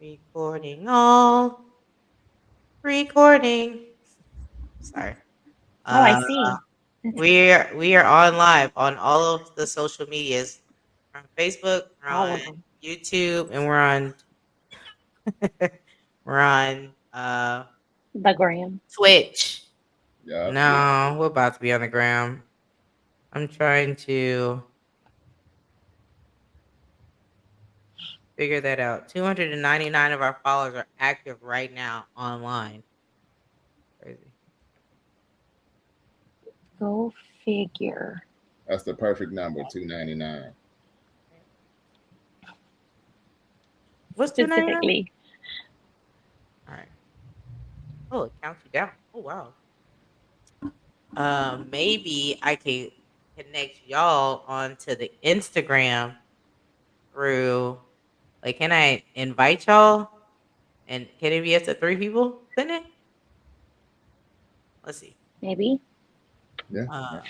Recording all. Recording. Sorry. Oh, I Uh, see. we are on live on all of the social medias. We're on Facebook, we're All on of them. YouTube, and we're on we're on The gram. Twitch. Yeah. No, we're about to be on the gram. I'm trying to figure that out. 299 of our followers are active right now online. Crazy. Go figure. That's the perfect number, 299. What's 299? Specifically. All right. Oh, it counts you down. Oh wow. Maybe I could connect y'all onto the Instagram through. Like, can I invite y'all? And can it be up to 3 people? Can it? Let's see. Maybe. Yeah. Uh,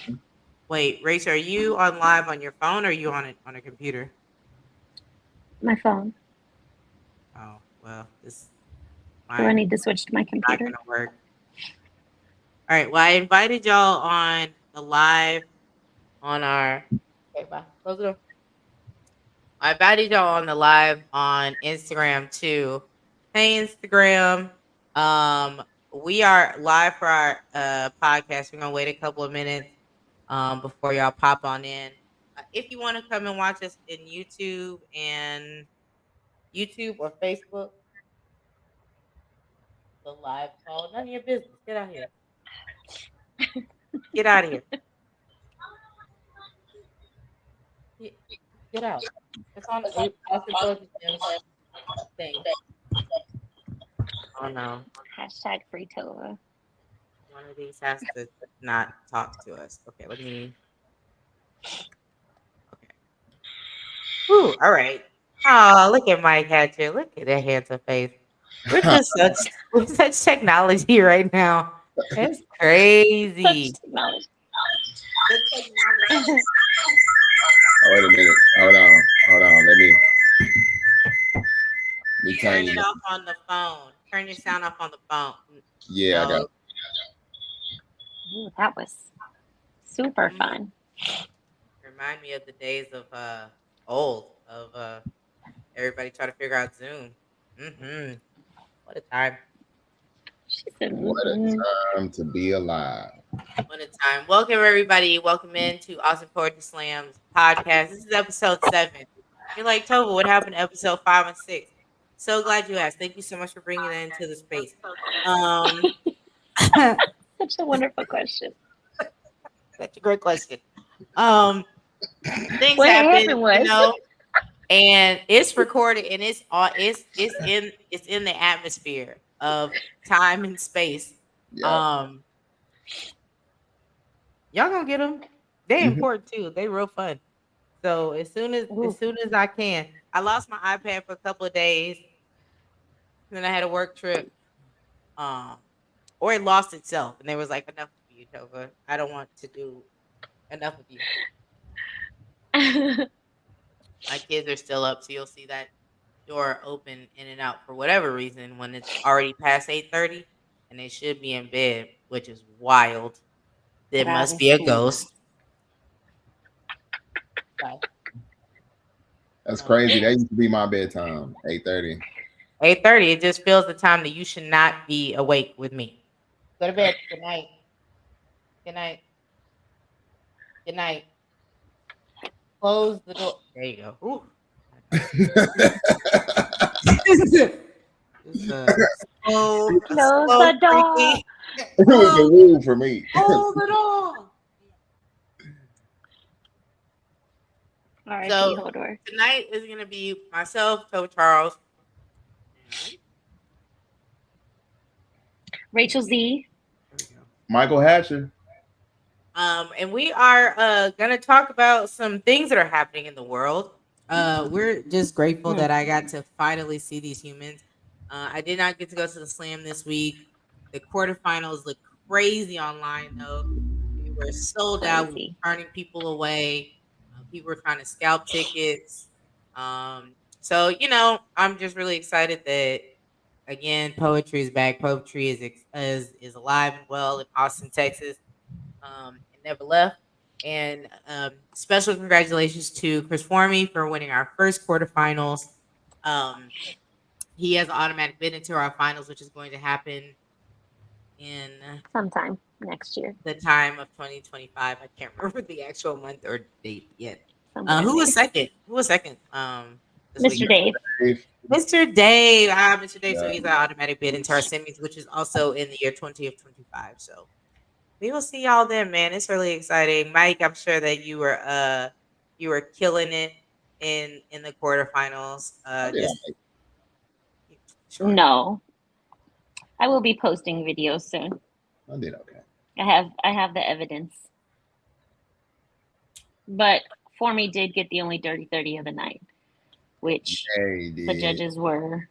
wait, Race, are you on live on your phone or are you on a computer? My phone. Oh well, this Do I mine need to switch to my not computer? gonna work. All right. Well, I invited y'all on the live on our. Okay, bye. Close the door. I invited y'all on the live on Instagram too. Hey Instagram. We are live for our podcast. We're gonna wait a couple of minutes before y'all pop on in. If you want to come and watch us in YouTube or Facebook, the live call. None of your business. Get out here. Get out of here. Get, get out. It's on Austin Poetry Slam thing. Oh no. Hashtag free Tova. One of these has to not talk to us. Okay, let me. Okay. Ooh, all right. Oh, look at Mike Hatcher. Look at that handsome face. We're such technology right now. It's Such crazy. technology. The technology. Oh, wait a minute. Hold on. Let me turn Turn you. it off on the phone. Turn your sound off on the phone. Yeah, I got No. it. Ooh, that was super Mhm. fun. Remind me of the days of old of everybody trying to figure out Zoom. Mm-hmm. What a time. She said, What a time to be alive. What a time. Welcome, everybody. Welcome in to Awesome Poetry Slam's podcast. This is episode 7. You're like, Tova, what happened to episode 5 and 6? So glad you asked. Thank you so much for bringing that into the space. Such a wonderful question. That's a great question. Um, things What happen, happened was, and it's recorded and it's in the atmosphere of time and space. Yeah. Um, y'all gonna get them. They Mhm. important too. They real fun. So as ooh, soon as I can, I lost my iPad for a couple of days. Then I had a work trip. Um, or it lost itself, and they was like, "Enough of you, Tova. I don't want to do enough of you." My kids are still up, so you'll see that door open in and out for whatever reason when it's already past 8:30, and they should be in bed, which is wild. There must be a travesty. ghost. Bye. That's crazy. That used to be my bedtime, 8:30. 8:30. It just feels the time that you should not be awake with me. Go to bed. Good night. Good night. Good night. Close the door. There you go. Ooh. It's a Close slow, the door. creaky. It was a rule for me. Hold the door. R.I.P. So Hodor. tonight is gonna be myself, Tova Charles, Rachel Z. there we go. Michael Hatcher. And we are gonna talk about some things that are happening in the world. We're just grateful that I got to finally see these humans. I did not get to go to the slam this week. The quarterfinals look crazy online though. We were sold out. We Crazy. were turning people away. People were trying to scalp tickets. So, I'm just really excited that again, poetry is back. Poetry is alive and well in Austin, Texas. And never left. And special congratulations to Chris Formey for winning our first quarterfinals. Um, he has an automatic bid into our finals, which is going to happen in Sometime next year. the time of 2025. I can't remember the actual month or date yet. Sometime Who was there. second? Who was second? This Mr. week. Dave. Dave, Mr. Dave. Mr. Dave. So Yeah. he's an automatic bid into our semis, which is also in the year 2025. So we will see y'all then, man. It's really exciting. Mike, I'm sure that you were killing it in the quarterfinals. I did Just okay. sure. No. I will be posting videos soon. I did okay. I have the evidence. But Formey did get the only dirty 30 of the night, which Yeah, he the did. judges were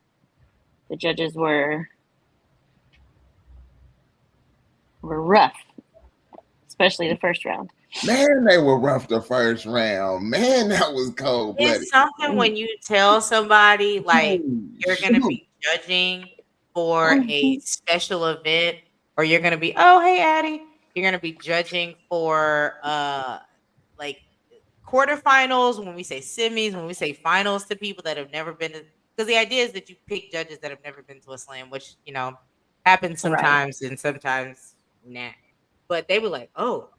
rough, especially the first round. Man, they were rough the first round. Man, that was cold blooded. It's something when you tell somebody like you're gonna be judging for a special event, or you're gonna be, oh hey Addie, you're gonna be judging for like quarterfinals, when we say semis, when we say finals to people that have never been to, because the idea is that you pick judges that have never been to a slam, which happens sometimes and sometimes nah. But they were like, oh,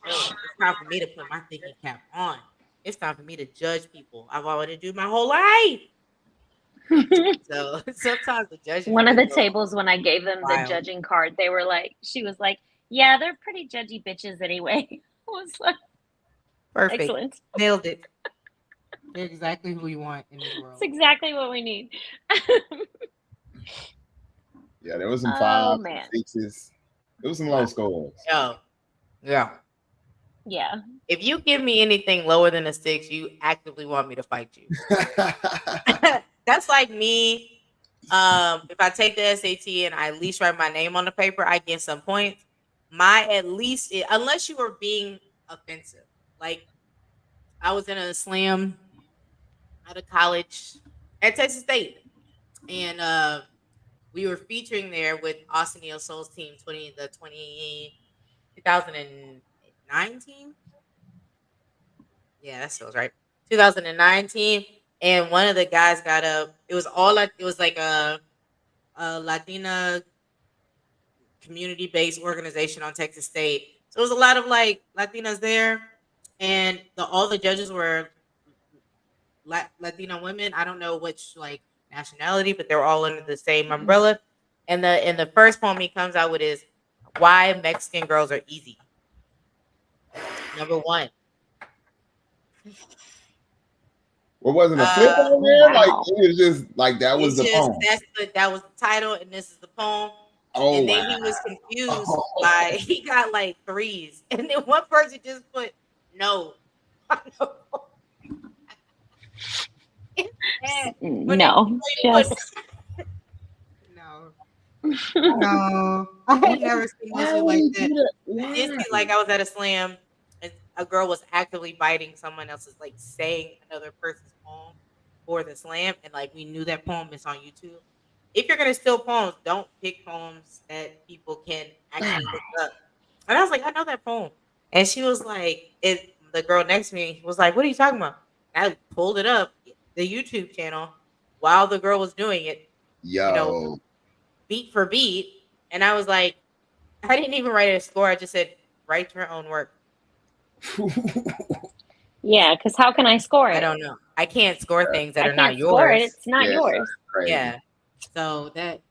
it's time for me to put my thinking cap on. It's time for me to judge people I've wanted to do my whole life. So sometimes the judging. One of the can go tables, when I gave them the wild. judging card, they were like, she was like, yeah, they're pretty judgy bitches anyway. I was like, Perfect. excellent. Nailed it. They're exactly who you want in this world. That's exactly what we need. Yeah, there was some Oh, fives, man. sixes. There was some low scores. Yeah. Yeah. If you give me anything lower than a 6, you actively want me to fight you. That's like me. If I take the SAT and I at least write my name on the paper, I get some points. Unless you were being offensive. Like I was in a slam out of college at Texas State, and we were featuring there with Austin Neo Soul's team 2019. Yeah, that feels right. 2019, and one of the guys got up. It was like a Latina community based organization on Texas State. So it was a lot of like Latinas there, and all the judges were Latina women. I don't know which like nationality, but they're all under the same umbrella. And the first poem he comes out with is why Mexican girls are easy. Number one. What wasn't a flip on there? Wow. Like it was just like that was the It's just poem. that was the title, and this is the poem. Oh, And then wow. he was confused by he got like 3s, and then one person just put no. No, just No. No. I had never seen this shit like that. I did see like I was at a slam and a girl was actively biting someone else's, like saying another person's poem for the slam, and like we knew that poem is on YouTube. If you're gonna steal poems, don't pick poems that people can actually look up. And I was like, I know that poem. And she was like, the girl next to me was like, what are you talking about? And I pulled it up, the YouTube channel, while the girl was doing it, Yo. beat for beat. And I was like, I didn't even write a score. I just said, write your own work. yeah. Because how can I score it? I don't know. I can't score things that I are not can't score it. yours. It's not yours. Crazy. Yeah. So that,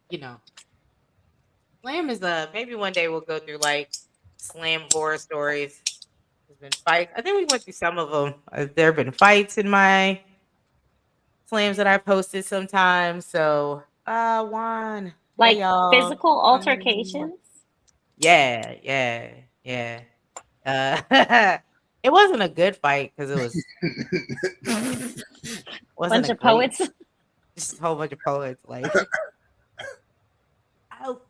slam is maybe one day we'll go through like slam horror stories. There's been fights. I think we went through some of them. There have been fights in my slams that I posted sometimes. So, Juan. Like hey, y'all. physical altercations. Yeah. It wasn't a good fight because it was wasn't Bunch a of great- poets. just a whole bunch of poets like I'll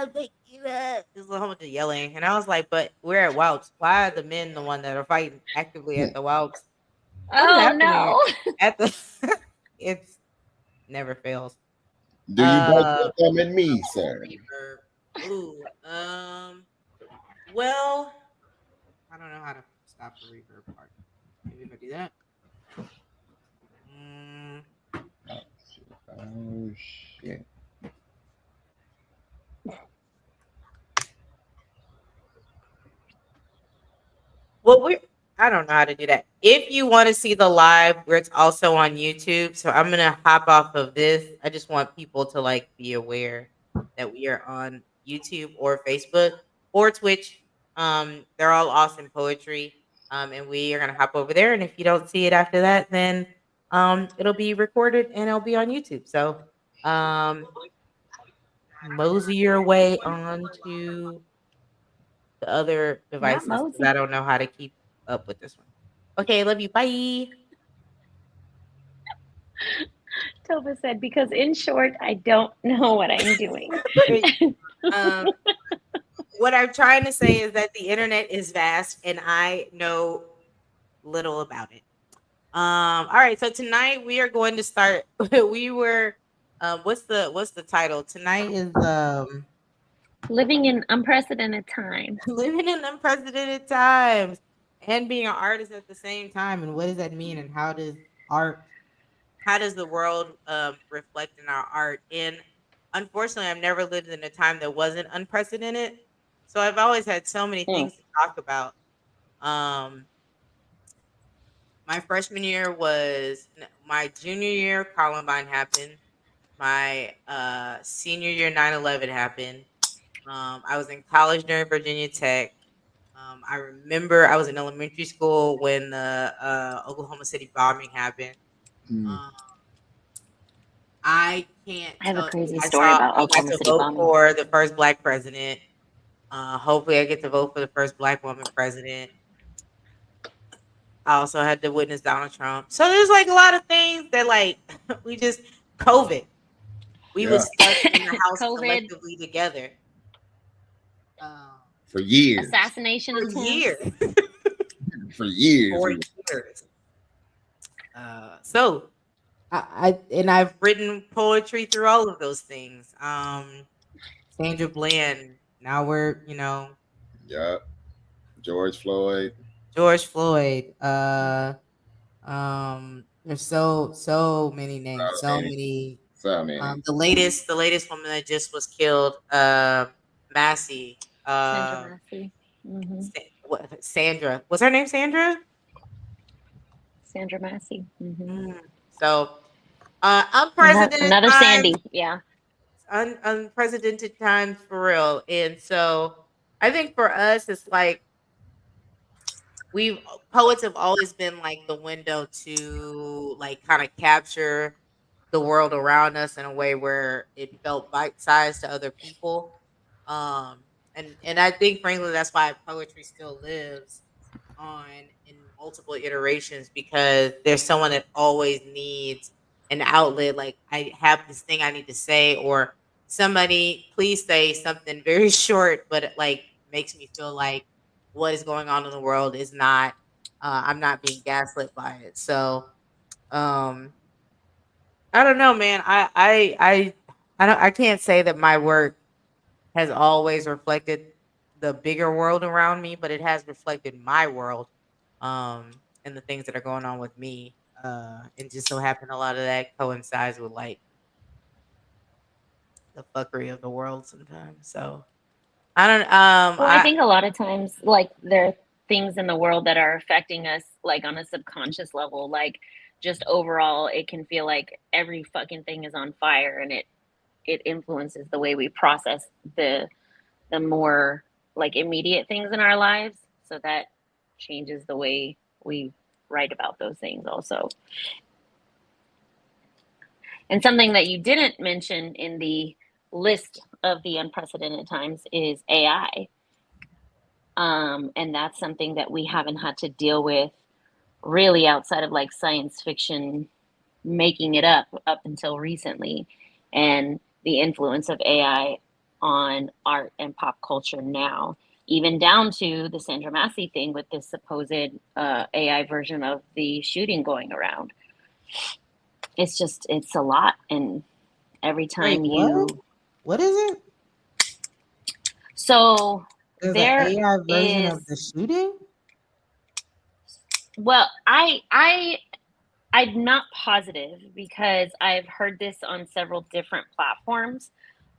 pick you up. There's a whole bunch of yelling, and I was like, but we're at Wouts. Why are the men the one that are fighting actively at the Wouts? What is Oh happening no. at the? It's never fails. Do you bite Uh, your thumb at me, sir? reverb. Ooh. Well, I don't know how to stop the reverb part. Maybe if I do that. Mm, Oh shit. well, I don't know how to do that. If you want to see the live, where it's also on YouTube, so I'm gonna hop off of this. I just want people to like be aware that we are on YouTube or Facebook or Twitch. They're all awesome poetry. And we are gonna hop over there. And if you don't see it after that, then it'll be recorded and it'll be on YouTube. So um, mosey your way onto the other Not devices because Mosey. I don't know how to keep up with this one. Okay, love you. Bye. Tova said, because in short, I don't know what I'm doing. um, what I'm trying to say is that the internet is vast and I know little about it. All right, so tonight we are going to start. We were, what's the title? Tonight is Living in unprecedented times. living in unprecedented times and being an artist at the same time. And what does that mean? And art how does the world reflect in our art? And unfortunately, I've never lived in a time that wasn't unprecedented. So I've always had so many Mm. things to talk about. Um, my freshman year my junior year. Columbine happened. My senior year, 9/11 happened. I was in college during Virginia Tech. I remember I was in elementary school when the Oklahoma City bombing happened. Mm. Um, I can't I have a tell. crazy story about I got Oklahoma to City vote bombing. for the first black president. Hopefully, I get to vote for the first black woman president. I also had to witness Donald Trump. So there's like a lot of things that like we just COVID. We Yeah, was stuck in the house COVID, collectively together um, for years. assassination for attempts. years. For years. For years. So I've written poetry through all of those things. Sandra Bland. Now we're Yeah. George Floyd. George Floyd. There's so many names, so Many. many. So many. The latest woman that just was killed, Massey. Sandra Massey. Mm-hmm. Sandra. Was her name Sandra? Sandra Massey. Mm-hmm. Mm. So, unprecedented Another times, Sandy. Yeah. unprecedented times for real. And so, I think for us, it's like we poets have always been like the window to like kind of capture the world around us in a way where it felt bite-sized to other people. Um, and I think frankly that's why poetry still lives on in multiple iterations because there's someone that always needs an outlet. Like I have this thing I need to say, or somebody please say something very short, but it like makes me feel like what is going on in the world is not. I'm not being gaslit by it. So um, I don't know, man. I can't say that my work has always reflected the bigger world around me, but it has reflected my world, and the things that are going on with me. And just so happen a lot of that coincides with like the fuckery of the world sometimes. So I don't. Well, I think a lot of times, like, there are things in the world that are affecting us, like, on a subconscious level. Like, just overall, it can feel like every fucking thing is on fire, and it influences the way we process the more like immediate things in our lives. So that changes the way we write about those things, also. And something that you didn't mention in the list of the unprecedented times is AI. And that's something that we haven't had to deal with really outside of like science fiction making it up until recently, and the influence of AI on art and pop culture now. even down to the Sandra Massey thing with this supposed AI version of the shooting going around. It's a lot. And every Wait, time what? What is it? So There's an there AI version of the is, shooting? well, I'm not positive because I've heard this on several different platforms.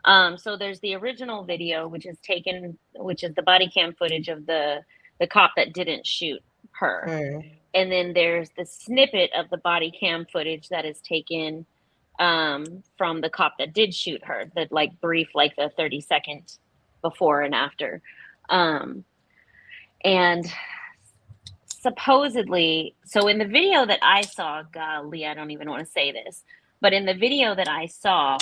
So there's the original video, which is the body cam footage of the cop that didn't shoot her. And then there's the snippet of the body cam footage that is taken from the cop that did shoot her, that like brief, like the 30-second before and after. And supposedly, so in the video that I saw, golly, I don't even want to say this, but in the video that I saw,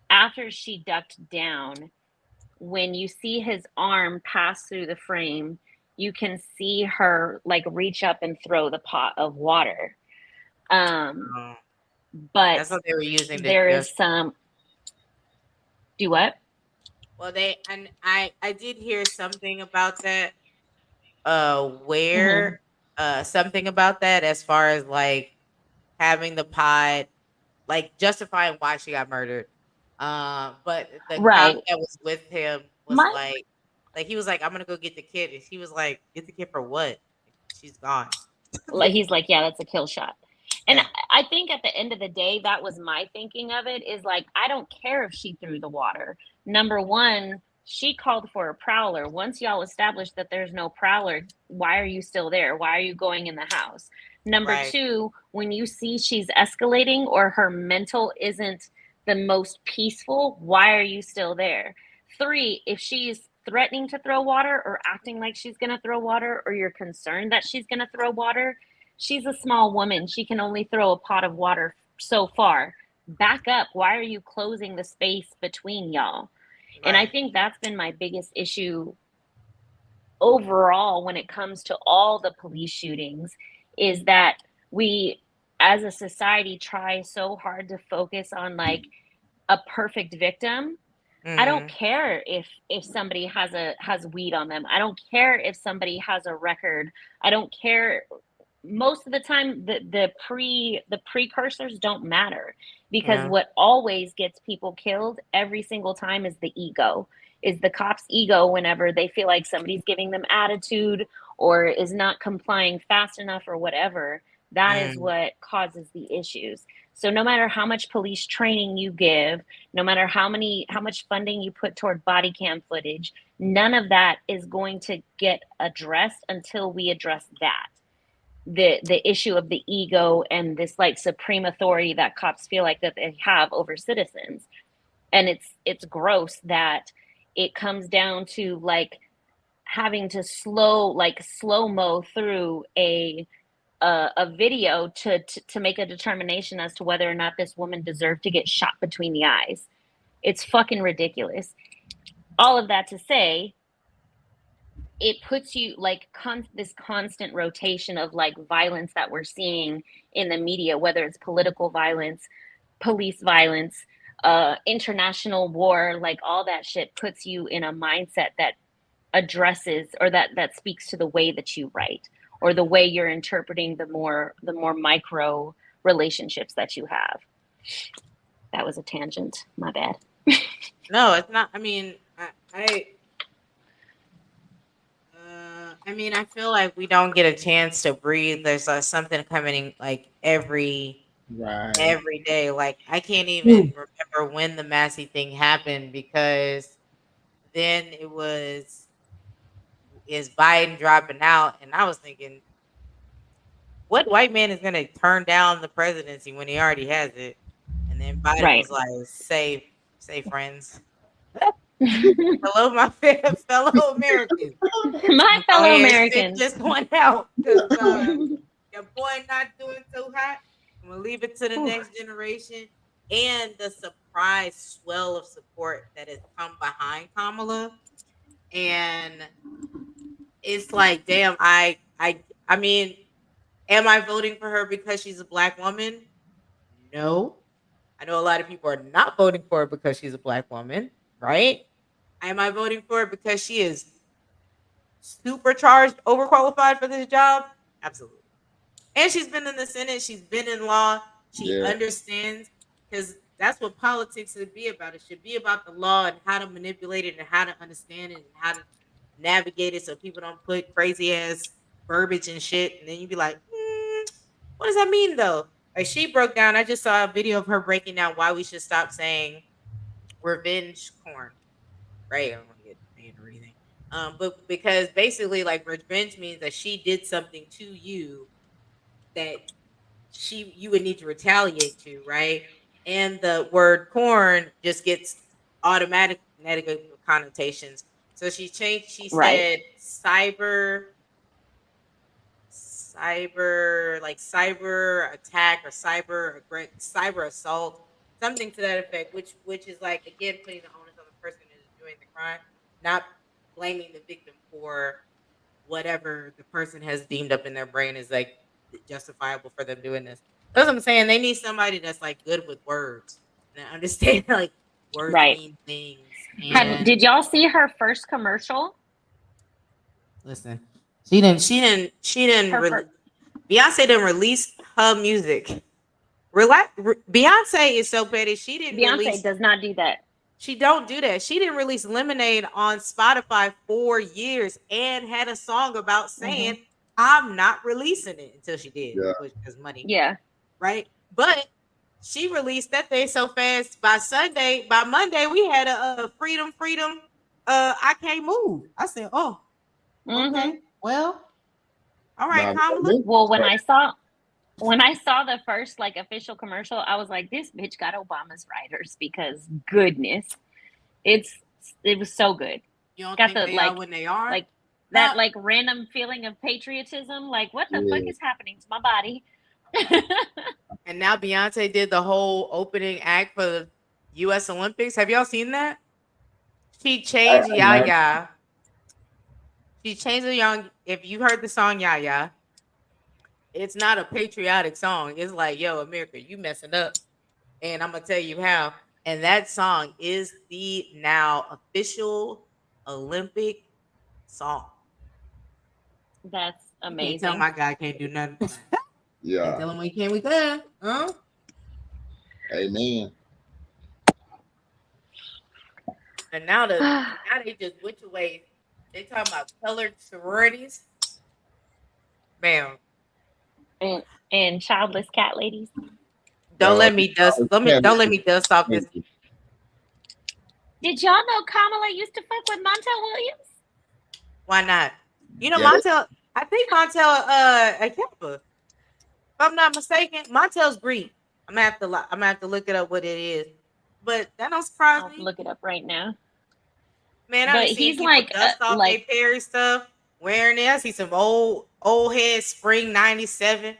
after she ducked down, when you see his arm pass through the frame, you can see her like reach up and throw the pot of water. But That's what they were using. There is some. Do what? Well, I did hear something about that. Where something about that as far as like having the pod, like justifying why she got murdered. But the cop Right. that was with him was My like he was like, "I'm gonna go get the kid," and she was like, "Get the kid for what? She's gone." like he's like, yeah, that's a kill shot. And Yeah. I think at the end of the day, that was my thinking of it, is like, I don't care if she threw the water. Number one, she called for a prowler. Once y'all established that there's no prowler, why are you still there? Why are you going in the house? Number Right. two, when you see she's escalating or her mental isn't the most peaceful, why are you still there? Three, if she's threatening to throw water or acting like she's going to throw water, or you're concerned that she's going to throw water, she's a small woman. She can only throw a pot of water so far. Back up. Why are you closing the space between y'all? Right. And I think that's been my biggest issue overall when it comes to all the police shootings, is that we as a society try so hard to focus on like a perfect victim. I don't care if somebody has weed on them. I don't care if somebody has a record. I don't care. Most of the time, the precursors don't matter, because what always gets people killed every single time is the ego, is the cop's ego. Whenever they feel like somebody's giving them attitude or is not complying fast enough or whatever, that is what causes the issues. So no matter how much police training you give, no matter how much funding you put toward body cam footage, none of that is going to get addressed until we address that. The issue of the ego and this like supreme authority that cops feel like that they have over citizens. And it's gross that it comes down to like having to slow-mo through a video to make a determination as to whether or not this woman deserved to get shot between the eyes. It's fucking ridiculous. All of that to say, it puts you like this constant rotation of like violence that we're seeing in the media, whether it's political violence, police violence, international war, like all that shit puts you in a mindset that addresses, or that speaks to the way that you write, or the way you're interpreting the more micro relationships that you have. That was a tangent. My bad. No, it's not. I mean, I feel like we don't get a chance to breathe. There's something coming like every day. Like I can't even remember when the Massey thing happened, because then is Biden dropping out, and I was thinking, what white man is going to turn down the presidency when he already has it? And then Biden was like, "Say friends." Hello, my fellow Americans. My fellow Americans. Sit this one out, because your boy not doing so hot. I'm gonna leave it to the next generation. And the surprise swell of support that has come behind Kamala, and it's like, damn. I mean, am I voting for her because she's a black woman? No. I know a lot of people are not voting for her because she's a black woman, right? Am I voting for her because she is supercharged, overqualified for this job? Absolutely. And she's been in the Senate. She's been in law. She Yeah. understands, because that's what politics should be about. It should be about the law and how to manipulate it and how to understand it and how to navigate it so people don't put crazy ass verbiage and shit. And then you'd be like, what does that mean though? Like she broke down. I just saw a video of her breaking down why we should stop saying revenge porn. Right? I don't want to get banned or anything. But because basically, like revenge means that she did something to you that you would need to retaliate to, right? And the word porn just gets automatic negative connotations. So she changed. She Right. said cyber like cyber attack or cyber assault, something to that effect, which is like again putting the onus on the person who's doing the crime, not blaming the victim for whatever the person has deemed up in their brain is like justifiable for them doing this. That's what I'm saying. They need somebody that's like good with words and understand like words Right. mean things. And Did y'all see her first commercial? listen, she didn't. Beyonce didn't release her music. Beyonce is so petty. She didn't Beyonce release. does not do that. She don't do that. She didn't release Lemonade on Spotify for years and had a song about saying, I'm not releasing it until she did, Yeah. because money. Yeah. Right? But she released that thing so fast by Monday, we had a freedom. I can't move. I said, oh, okay. Well, all right, Kamala. Well, when I saw the first like official commercial, I was like, this bitch got Obama's writers, because goodness, it was so good. You don't Got think the they are when they are? Like that like random feeling of patriotism. Like, what the fuck is happening to my body? And now Beyonce did the whole opening act for the U.S. Olympics. Have y'all seen that? She changed Yaya. She changed the young. If you heard the song Yaya, it's not a patriotic song. It's like, yo, America, you messing up. And I'm going to tell you how. And that song is the now official Olympic song. That's amazing. Can't tell my guy can't do nothing. Yeah. Can't tell him we can't, we can. Huh? Amen. And now they just went away. They talking about colored sororities. Bam. And childless cat ladies. Don't let me dust off this. Did y'all know Kamala used to fuck with Montel Williams? Why not? You know, Montel. I think Montel a Kappa. If I'm not mistaken, Montel's Greek. I'm gonna have to look it up what it is. But that don't surprise me. I'll look it up right now. Man, I see he's like dust off their Perry stuff wearing it. I see some old head Spring '97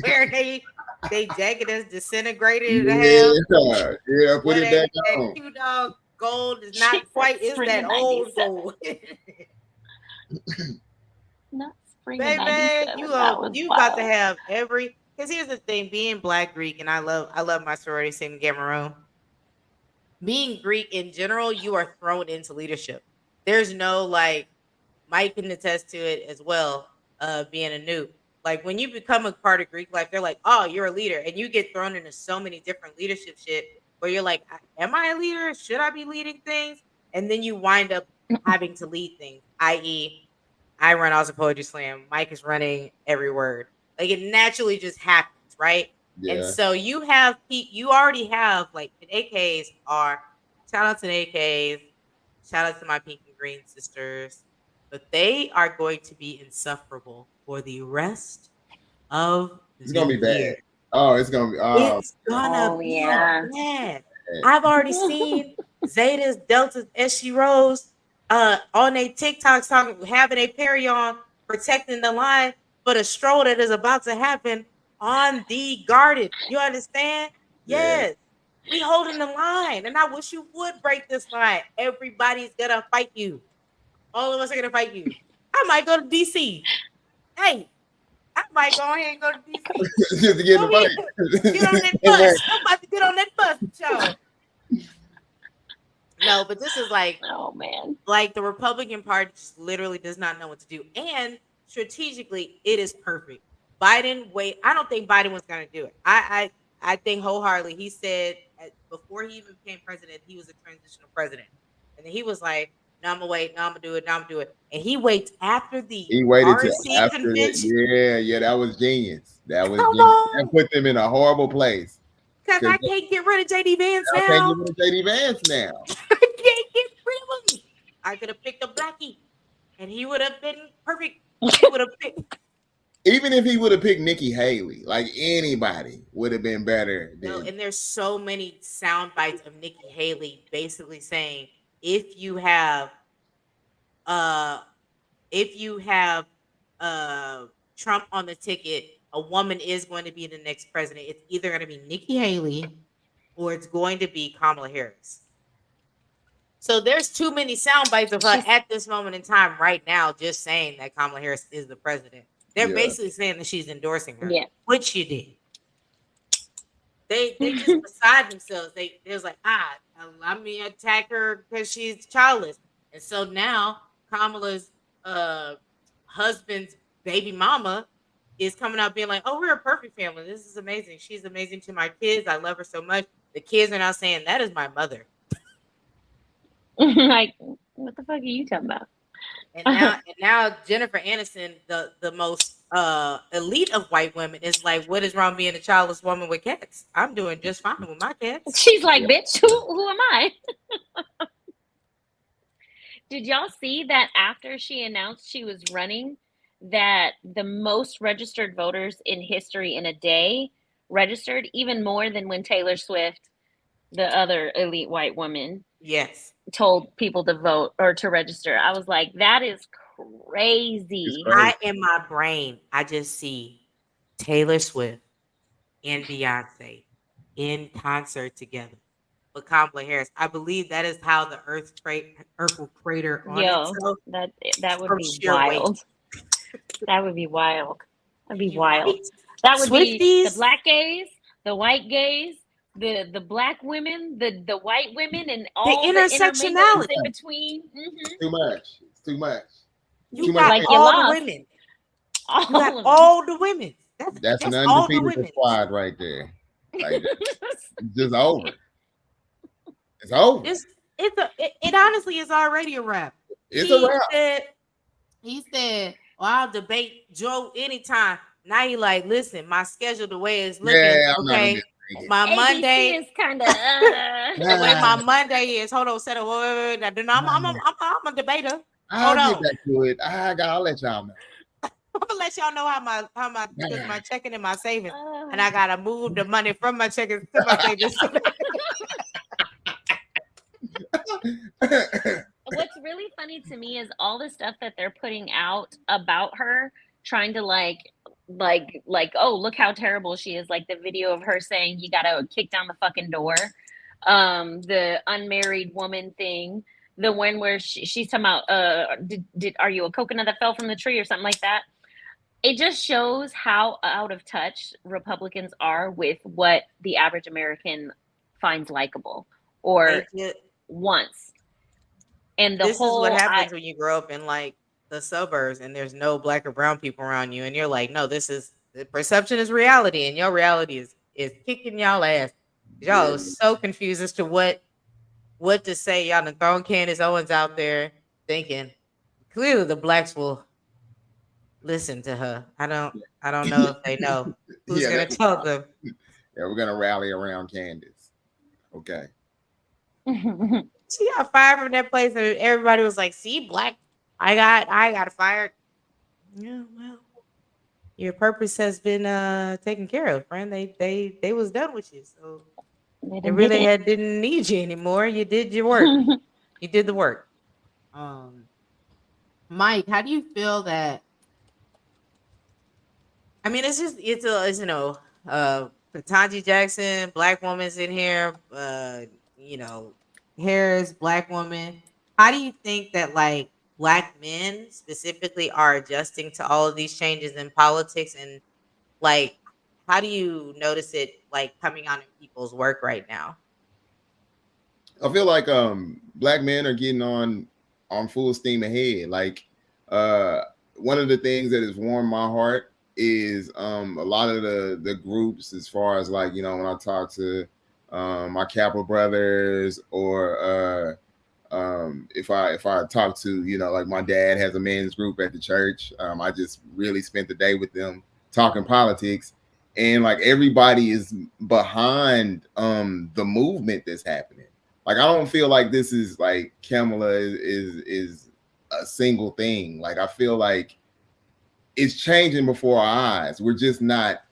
wearing they jacket is disintegrated to hell. Yeah, put it back on. That Q-Dog gold is not quite. It's that old gold. Not Spring Baby, you about to have every. Because here's the thing: being Black Greek, and I love my sorority, Sigma Gamma Rho. Being Greek in general, you are thrown into leadership. There's no like, Mike can attest to it as well. Being a noob, like when you become a part of Greek life, they're like, "Oh, you're a leader," and you get thrown into so many different leadership shit where you're like, "Am I a leader? Should I be leading things?" And then you wind up having to lead things. I.e., I run also Poetry Slam. Mike is running every word. Like it naturally just happens, right? Yeah. And so you already have like the AKs are. Shout out to the AKs. Shout out to my pink and green sisters. But they are going to be insufferable for the rest of it's gonna be bad. Oh, it's gonna be bad. I've already seen Zetas, Deltas, as she rose on a TikTok having a Perry on, protecting the line for the stroll that is about to happen on the Garden. You understand? Yes. We holding the line. And I wish you would break this line. Everybody's gonna fight you. All of us are gonna fight you. I might go to DC. Hey, I might go ahead and go to DC. Just to get in the fight. Get on that bus. I'm about to get on that bus, y'all. know, but this is like Oh man. the Republican Party just literally does not know what to do. And strategically, it is perfect. Biden, wait, I don't think Biden was going to do it. I think wholeheartedly. He said before he even became president, he was a transitional president. And then he was like, no, I'm going to wait. No, I'm going to do it. No, I'm going to do it. And he waits after the He waited till RNC after convention. yeah, that was genius. That was Come genius. on. That put them in a horrible place. Because I can't get rid of JD Vance I now. can't get rid of JD Vance now. I can't get rid of him. I could have picked a blackie, and he would have been perfect. He would have picked. Even if he would have picked Nikki Haley, like anybody would have been better. No, and there's so many sound bites of Nikki Haley basically saying if you have Trump on the ticket, a woman is going to be the next president. It's either going to be Nikki Haley or it's going to be Kamala Harris. So there's too many sound bites of her at this moment in time right now just saying that Kamala Harris is the president. They're basically saying that she's endorsing her, which she did. They just beside themselves. They was like, let me attack her because she's childless. And so now Kamala's husband's baby mama is coming out being like, oh, we're a perfect family. This is amazing. She's amazing to my kids. I love her so much. The kids are now saying, that is my mother. Like, what the fuck are you talking about? And now Jennifer Aniston, the most elite of white women, is like, what is wrong being a childless woman with cats? I'm doing just fine with my cats. She's like, bitch, who am I? Did y'all see that after she announced she was running, that the most registered voters in history in a day registered, even more than when Taylor Swift, the other elite white woman, told people to vote or to register? I was like, that is crazy. In my brain, I just see Taylor Swift and Beyonce in concert together with Kamala Harris. I believe that is how the Earth will crater on itself. That would be wild. That would be wild. That'd be wild. That would Swifties, be the black gays, the white gays, the black women, the white women, and all the intersectionality in between. Mm-hmm. Too much. It's too much. You got like all the women. All the women. That's an undefeated squad right there. Like, it's just over. It's over. It honestly is already a wrap. It's a wrap. He said, well, I'll debate Joe anytime. Now he like, listen, my schedule, the way it's looking, okay. My ABC Monday is kind of the way my Monday is. Hold on, settle. I'm a debater. I'll get back to it. I'll let y'all know. I'm gonna let y'all know how my checking and my savings, and I gotta move the money from my checking to my savings. What's really funny to me is all the stuff that they're putting out about her, trying to like, oh, look how terrible she is. Like the video of her saying you gotta kick down the fucking door. The unmarried woman thing. The one where she's talking about, are you a coconut that fell from the tree or something like that? It just shows how out of touch Republicans are with what the average American finds likable or wants. And this is what happens when you grow up in like the suburbs and there's no black or brown people around you, and you're like, no, the perception is reality, and your reality is kicking y'all ass. Y'all are so confused as to what to say. Y'all done thrown Candace Owens out there thinking clearly the blacks will listen to her. I don't know if they know who's gonna tell them. Yeah, we're gonna rally around Candace. Okay. She got fired from that place, and everybody was like, "See, black, I got fired." Yeah, well, your purpose has been taken care of, friend. They was done with you, so they really didn't need you anymore. You did your work. You did the work. Mike, how do you feel that? I mean, it's Ketanji Jackson, black woman's in here. Harris, black woman. How do you think that like black men specifically are adjusting to all of these changes in politics, and like how do you notice it like coming out in people's work right now? I feel like black men are getting on full steam ahead. Like uh one of the things that has warmed my heart is a lot of the groups, as far as like, you know, when I talk to my Kappa brothers, or if I talk to, you know, like my dad has a men's group at the church. I just really spent the day with them talking politics, and like everybody is behind the movement that's happening. Like I don't feel like this is like Kamala is a single thing. Like I feel like it's changing before our eyes. We're just not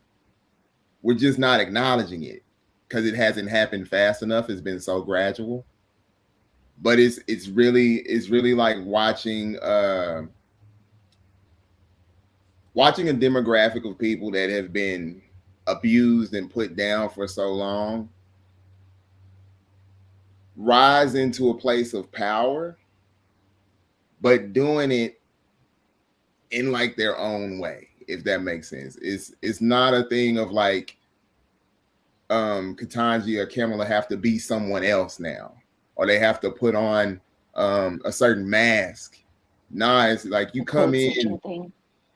acknowledging it because it hasn't happened fast enough. It's been so gradual. But it's really like watching a demographic of people that have been abused and put down for so long rise into a place of power, but doing it in like their own way, if that makes sense. It's not a thing of like Katanji or Kamala have to be someone else now, or they have to put on a certain mask. Nah, it's like you The come code in switching thing.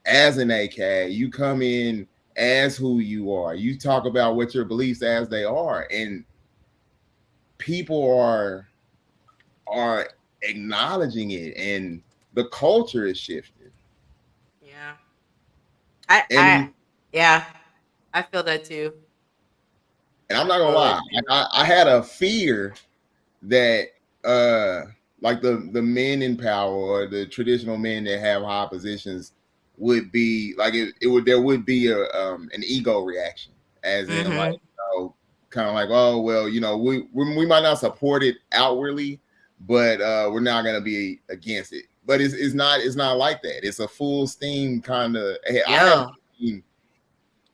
as an ACAD, you come in as who you are. You talk about what your beliefs as they are, and people are acknowledging it, and the culture is shifting. Yeah. I And yeah. I feel that too. I'm I not gonna feel that lie, too. I had a fear that like the men in power, or the traditional men that have high positions, would be like it would there would be a an ego reaction, as in like, Mhm. you know, kind of like, oh well, you know, we might not support it outwardly, but we're not gonna be against it. But it's not like that. It's a full steam kind of. I haven't Yo, seen.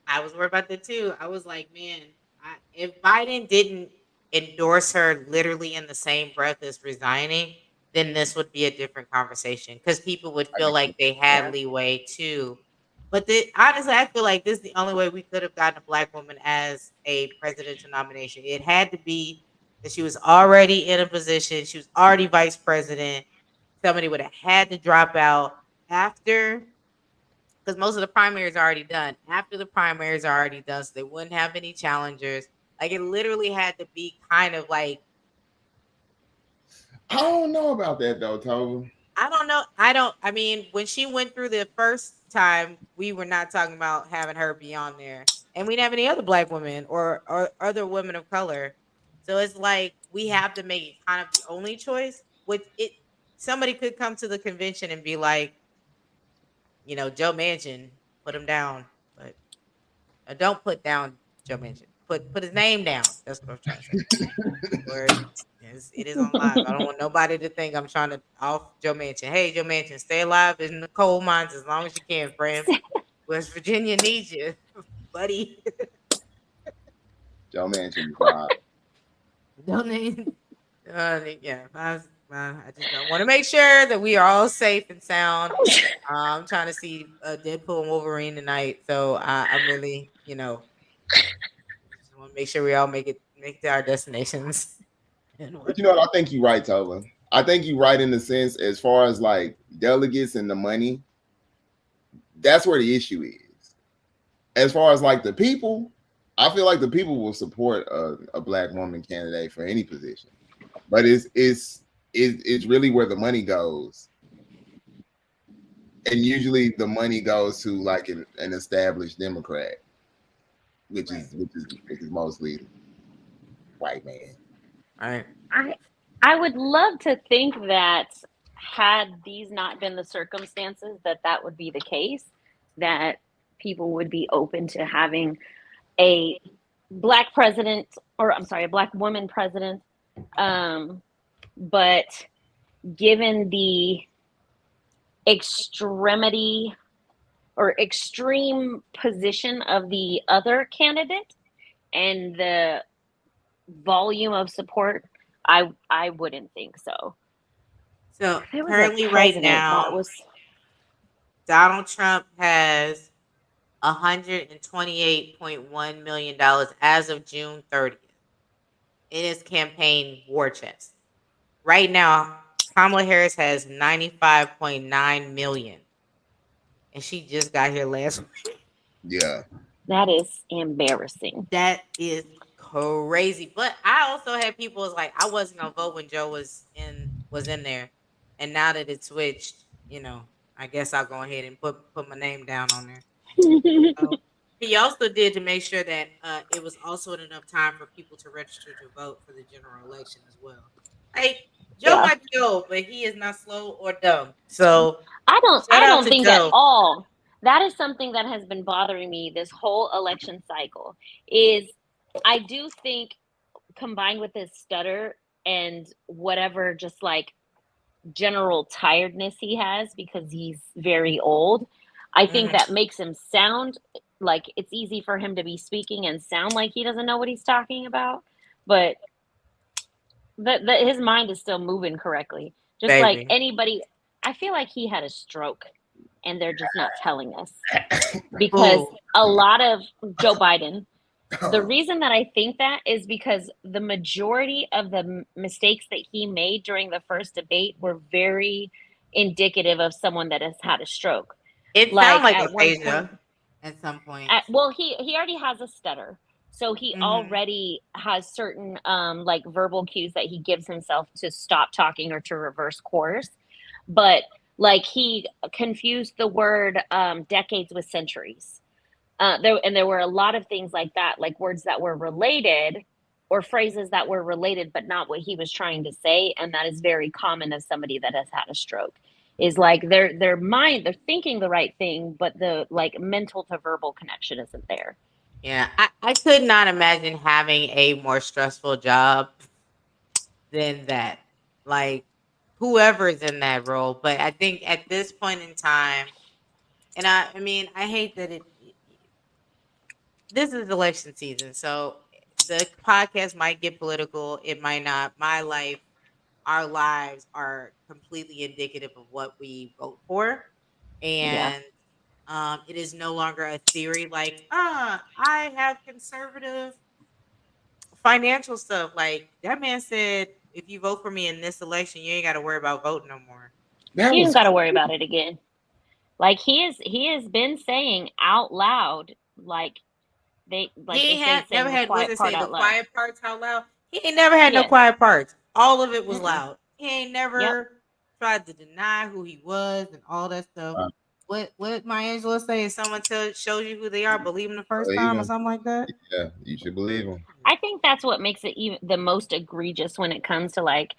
I was worried about that too. I was like, man, if Biden didn't endorse her literally in the same breath as resigning, then this would be a different conversation because people would feel like they had Yeah. leeway too. But honestly, I feel like this is the only way we could have gotten a black woman as a presidential nomination. It had to be that she was already in a position, she was already vice president. Somebody would have had to drop out after, because most of the primaries are already done. After the primaries are already done, so they wouldn't have any challengers. Like it literally had to be kind of like, I don't know about that though, Tova. I don't know. I don't. I mean, when she went through the first time, we were not talking about having her be on there, and we didn't have any other black women or other women of color. So it's like we have to make it kind of the only choice. Which it somebody could come to the convention and be like, Joe Manchin, put him down, but don't put down Joe Manchin. Put his name down. That's what I'm trying to say. Or it is on live. I don't want nobody to think I'm trying to off Joe Manchin. Hey, Joe Manchin, stay alive in the coal mines as long as you can, friend. West Virginia needs you, buddy. Joe Manchin is wild. Don't need. Yeah, I just don't want to make sure that we are all safe and sound. I'm trying to see Deadpool and Wolverine tonight, so I'm really, just want to make sure we all make it to our destinations. And But you know whatnot. what? I think you're right, Tova. I think you're right in the sense, as far as like delegates and the money, that's where the issue is. As far as like the people, I feel like the people will support a black woman candidate for any position. But it's really where the money goes. And usually the money goes to like an established Democrat, which Right. is which is which is mostly white man. Right. I I would love to think that had these not been the circumstances, that would be the case, that people would be open to having a black president, or I'm sorry, a black woman president. Um, but given the extremity or extreme position of the other candidate and the volume of support, I wouldn't think so. So There was a currently, right president that now, was Donald Trump has $128.1 million as of June 30th. in his campaign war chest. Right now, Kamala Harris has 95.9 million, and she just got here last week. Yeah. That is embarrassing. That is crazy. But I also had people was like, I wasn't gonna vote when Joe was in there, and now that it switched, I guess I'll go ahead and put my name down on there. So he also did to make sure that it was also enough time for people to register to vote for the general election as well. Like Joe Yeah. might be old, but he is not slow or dumb. So shout I out don't to think at Joe. all. That is something that has been bothering me this whole election cycle. Is I do think combined with his stutter and whatever just like general tiredness he has because he's very old, I think Mhm. that makes him sound like it's easy for him to be speaking and sound like he doesn't know what he's talking about. But his mind is still moving correctly. Just like Baby. anybody, I feel like he had a stroke and they're just not telling us because Who? a lot of Joe Biden, the Oh, reason that I think that is because the majority of the mistakes that he made during the first debate were very indicative of someone that has had a stroke. It sounds Like like at one point, aphasia at some points. well, he already has a stutter, so he Mhm. already has certain like verbal cues that he gives himself to stop talking or to reverse course. But like he confused the word decades with centuries. There were a lot of things like that, like words that were related or phrases that were related, but not what he was trying to say. And that is very common of somebody that has had a stroke. Is like their mind, they're thinking the right thing, but the like mental to verbal connection isn't there. Yeah, I could not imagine having a more stressful job than that. Like whoever's in that role, but I think at this point in time, and I mean, I hate that this is election season, so the podcast might get political. It might not. My life, our lives are completely indicative of what we vote for, Yeah. and it is no longer a theory like, I have conservative financial stuff. Like that man said, if you vote for me in this election, you ain't got to worry about voting no more. that You don't was got to worry about it again. Like he has been saying out loud, He like they ain't say, had never saying the had what's quiet it part say the out loud. quiet parts out loud. He ain't never had no Yes. quiet parts. All of it was Mm-mm. loud. He ain't Yep. never tried to deny who he was and all that stuff. uh, What my Angela say? If someone shows you who they are, believe them the first believe time or him. something like that. Yeah, you should believe him. I think that's what makes it even the most egregious when it comes to like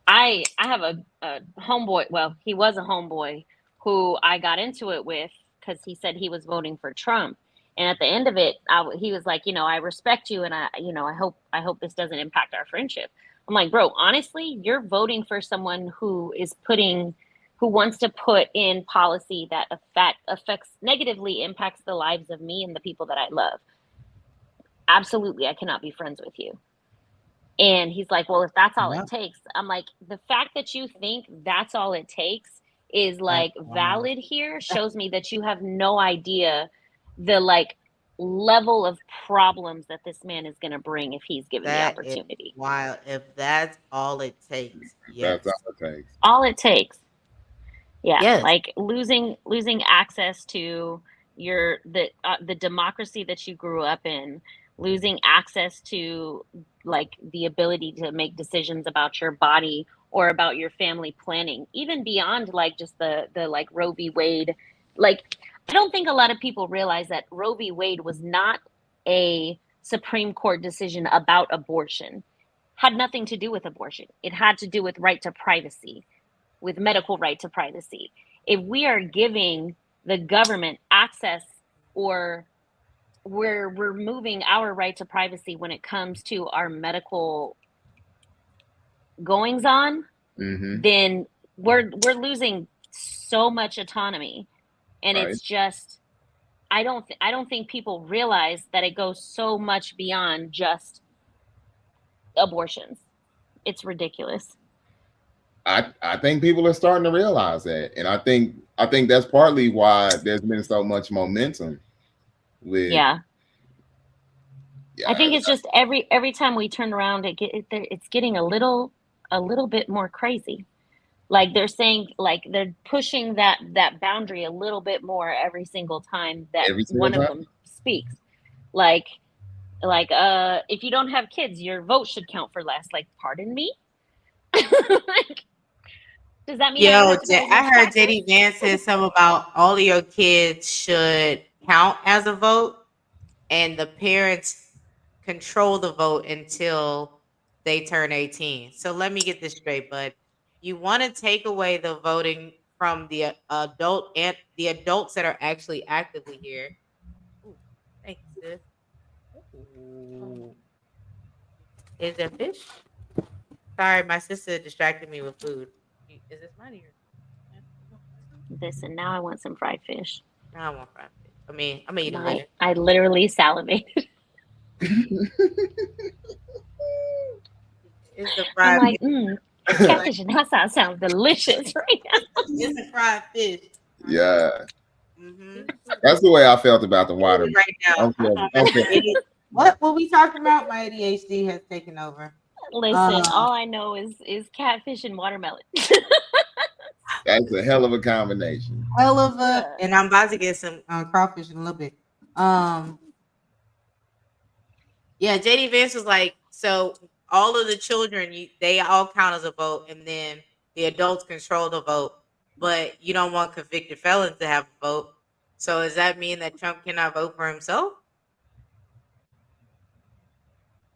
I have a homeboy. Well, he was a homeboy who I got into it with because he said he was voting for Trump, and at the end of it, he was like, I respect you, and I hope this doesn't impact our friendship. I'm like, bro, honestly, you're voting for someone who wants to put in policy that affects negatively impacts the lives of me and the people that I love. Absolutely, I cannot be friends with you. And he's like, well, if that's all it Yep. takes, I'm like, the fact that you think that's all it takes is That's like wild. valid here shows me that you have no idea the like level of problems that this man is going to bring if he's given the That is opportunity. wild. If that's all it takes, That's all yes. it takes. All it takes. Yeah, Yes. like losing access to the democracy that you grew up in, losing access to like the ability to make decisions about your body or about your family planning, even beyond like just the like Roe v. Wade. Like I don't think a lot of people realize that Roe v. Wade was not a Supreme Court decision about abortion. Had nothing to do with abortion. It had to do with right to privacy, with medical right to privacy. If we are giving the government access or we're removing our right to privacy when it comes to our medical goings on, Mm-hmm. then we're losing so much autonomy. And Right. it's just I don't think people realize that it goes so much beyond just abortions. It's ridiculous. I think people are starting to realize that, and I think that's partly why there's been so much momentum with Yeah. Yeah, I think it's just every time we turn around, it's getting a little bit more crazy. Like they're saying, like they're pushing that boundary a little bit more every single time that every single one of time. them speaks. Like if you don't have kids, your vote should count for less. Like, pardon me. Like, does that mean I don't Yo, have to pay as I much heard taxes? JD Vance said something about all of your kids should count as a vote, and the parents control the vote until they turn 18. So let me get this straight, bud. You want to take away the voting from the adult and the adults that are actually actively here. Ooh, thanks, sis. Ooh. Is that fish? Sorry, my sister distracted me with food. Is this mine or Listen, now I want some fried fish. no, I want fried fish. I mean, I'm gonna eat it My, later. I literally salivated. It's the I'm fried like, fish. catfish and hot sauce sounds delicious right now. It's a fried fish. Yeah, Mm-hmm. that's the way I felt about the Right watermelon. now. What we talking about? My ADHD has taken over. Listen, all I know is catfish and watermelon. That's a hell of a combination. Hell of a, and I'm about to get some crawfish in a little bit. Yeah, JD Vance was like, so all of the children, they all count as a vote, and then the adults control the vote, but you don't want convicted felons to have a vote. So does that mean that Trump cannot vote for himself?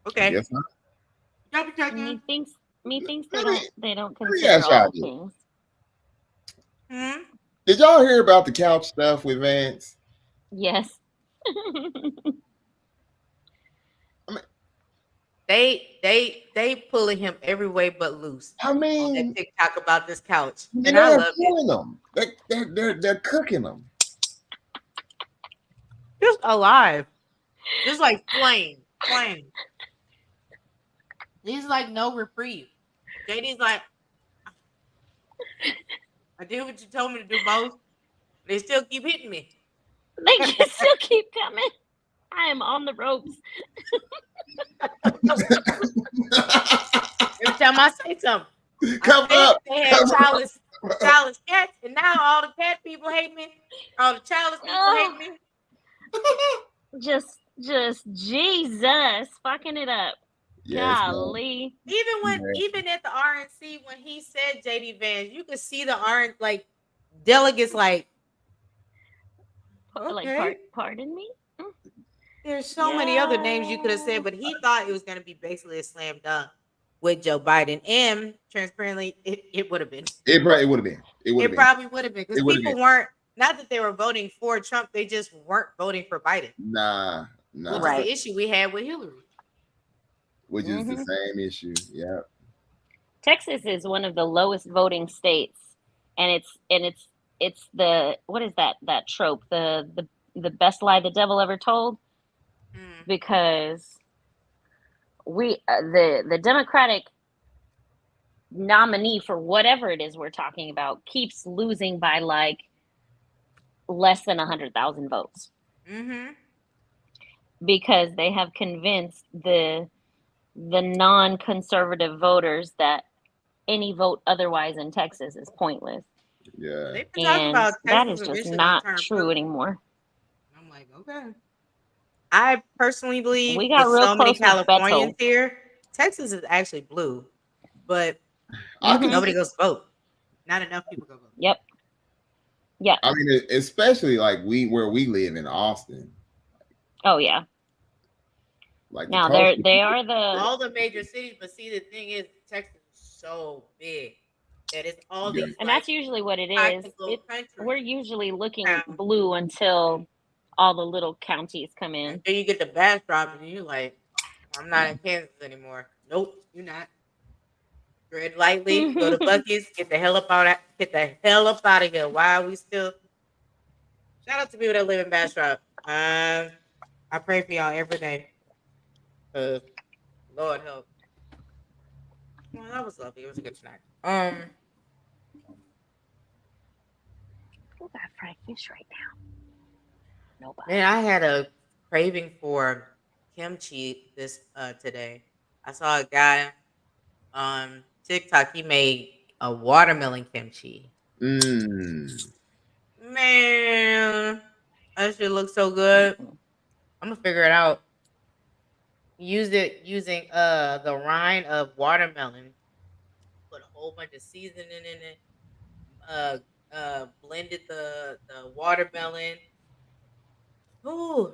Okay. Yes, sir. Double checking. Methinks they don't Let me consider ask y'all all this. things. Hmm? Did y'all hear about the couch stuff with Vance? Yes. They pulling him every way but loose I on that mean, TikTok about this couch, and I they're love it. killing them. They're cooking them. Just alive, just like flame. He's like no reprieve. JD's like, I did what you told me to do, boss. They still keep hitting me. They can still keep coming. I am on the ropes. Every time I say something, Come I up. said they had childish cats, and now all the cat people hate me. All the childish people hate me. Just Jesus fucking it up. Yes, Golly. Even at the RNC when he said JD Vance, you could see the RN like delegates like, okay. Like, pardon me? There's so many other names you could have said, but he thought it was going to be basically a slam dunk with Joe Biden. And transparently, it would have been. It would have been. It probably would have been because people weren't, not that they were voting for Trump, they just weren't voting for Biden. Nah. Which is the issue we had with Hillary. Which is the same issue. Yeah. Texas is one of the lowest voting states, and it's the, what is that trope, the best lie the devil ever told, because we the Democratic nominee for whatever it is we're talking about keeps losing by like less than 100,000 votes, because they have convinced the non-conservative voters that any vote otherwise in Texas is pointless. Yeah. They've been talking about that is just not true anymore. I'm like, okay. I personally believe we got real so close many with Californians Beto. here. Texas is actually blue, but nobody goes to vote. Not enough people go vote. Yep. Yeah. I mean, especially like where we live in Austin. Oh yeah. Like now they are all the major cities, but see the thing is Texas is so big that it's all these, and that's usually what it is. We're usually looking blue until all the little counties come in. And then you get the backdrop and you're like, I'm not in Kansas anymore. Nope, you're not. Tread lightly, go to Buc-ee's, get the hell up out of here. Why are we still? Shout out to people that live in Bastrop. I pray for y'all every day. Lord help. Well, that was lovely. It was a good snack. Who got fried fish right now? Nobody. Man, I had a craving for kimchi this today. I saw a guy on TikTok. He made a watermelon kimchi. Mm. Man, that shit looks so good. I'm gonna figure it out. Use it using the rind of watermelon. Put a whole bunch of seasoning in it. Uh Blended the watermelon. Ooh,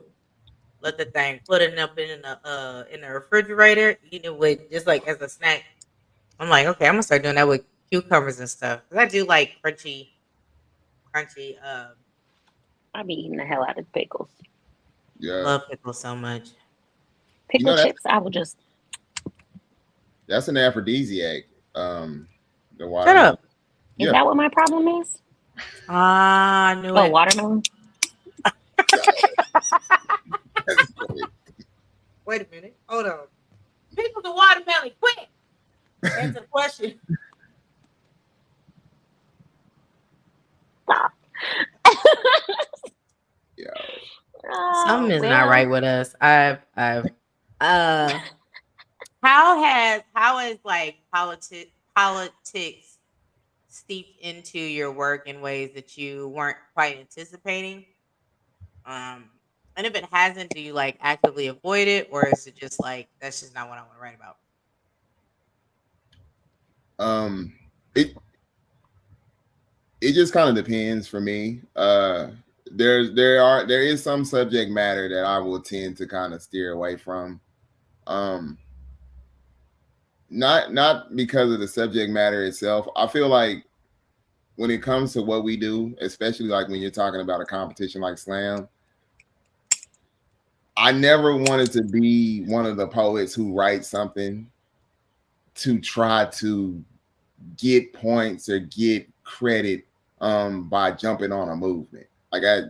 let the thing put it up in the refrigerator. Eat it with just like as a snack. I'm like, okay, I'm gonna start doing that with cucumbers and stuff. 'Cause I do like crunchy. I be eating the hell out of pickles. I Yeah. love pickles so much. You Pickle know chips, I will just. that's an aphrodisiac. Um, the Shut watermelon. up. Is Yeah. that what my problem is? Ah, I knew Oh, it. watermelon. Wait a minute. Hold on. Pickle the watermelon, quick. Answer the question. Stop. Yeah. Something Oh is not well. right with us. Uh how is like politics steeped into your work in ways that you weren't quite anticipating? Um and if it hasn't, do you like actively avoid it, or is it just like that's just not what I want to write about? Um, it it just kind of depends for me. There is some subject matter that I will tend to kind of steer away from. Um, not because of the subject matter itself. I feel like when it comes to what we do, especially like when you're talking about a competition like slam, I never wanted to be one of the poets who writes something to try to get points or get credit by jumping on a movement. Like I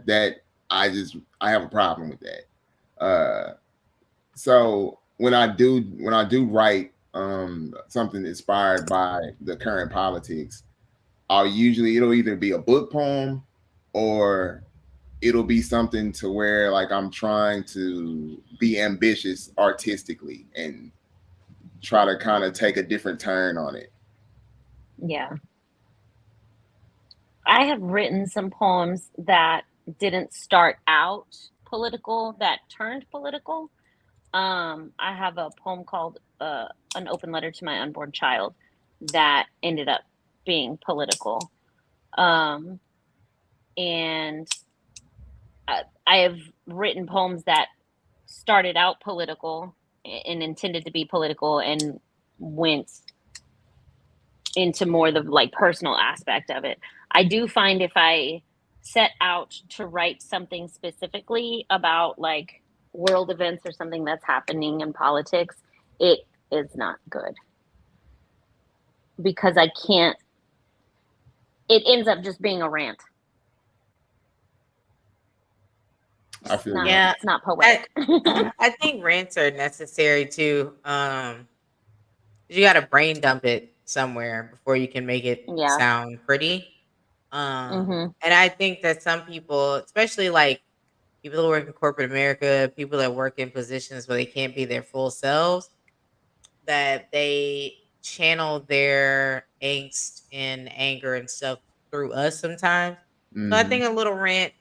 have a problem with that. So when I do write something inspired by the current politics, it'll either be a book poem or it'll be something to where like I'm trying to be ambitious artistically and try to kind of take a different turn on it. Yeah. I have written some poems that didn't start out political, that turned political. I have a poem called "An Open Letter to My Unborn Child" that ended up being political. Um, and I have written poems that started out political and intended to be political and went into more the like personal aspect of it. I do find if I set out to write something specifically about like world events or something that's happening in politics, it is not good because I can't, it ends up just being a rant. I feel you. Yeah, It's not I poetic. I think rants are necessary too. You got to brain dump it somewhere before you can make it Yeah. sound pretty. Mm-hmm. And I think that some people, especially like people that work in corporate America, people that work in positions where they can't be their full selves, that they channel their angst and anger and stuff through us sometimes. So I Mm-hmm. think a little rant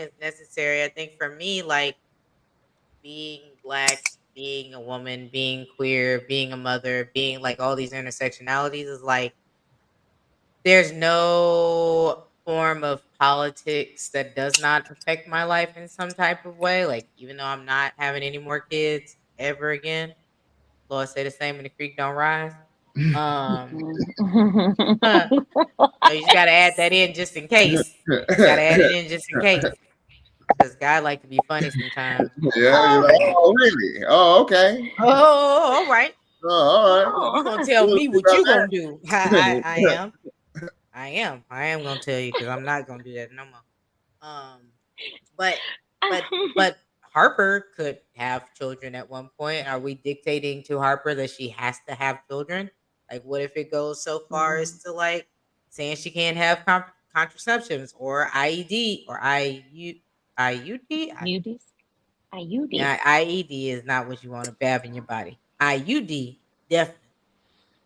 is necessary. I think for me, like being black, being a woman, being queer, being a mother, being like all these intersectionalities is like there's no form of politics that does not affect my life in some type of way. Like even though I'm not having any more kids ever again, Lord say the same and the creek don't rise. Um, so you just gotta add that in just in case. Just gotta add it in just in case. Because God like to be funny sometimes. Yeah, you're like, Oh, oh, really? Oh, okay. Oh, all right. Oh, all right. You gonna oh. tell We'll me see what about you gonna do? I that. am. I am gonna tell you because I'm not gonna do that no more. Um, but but Harper could have children at one point. Are we dictating to Harper that she has to have children? Like, what if it goes so far as to like saying she can't have contraceptions or IED or IUD? Nudies? IUD. Yeah, IED is not what you want to have in your body. IUD, definitely.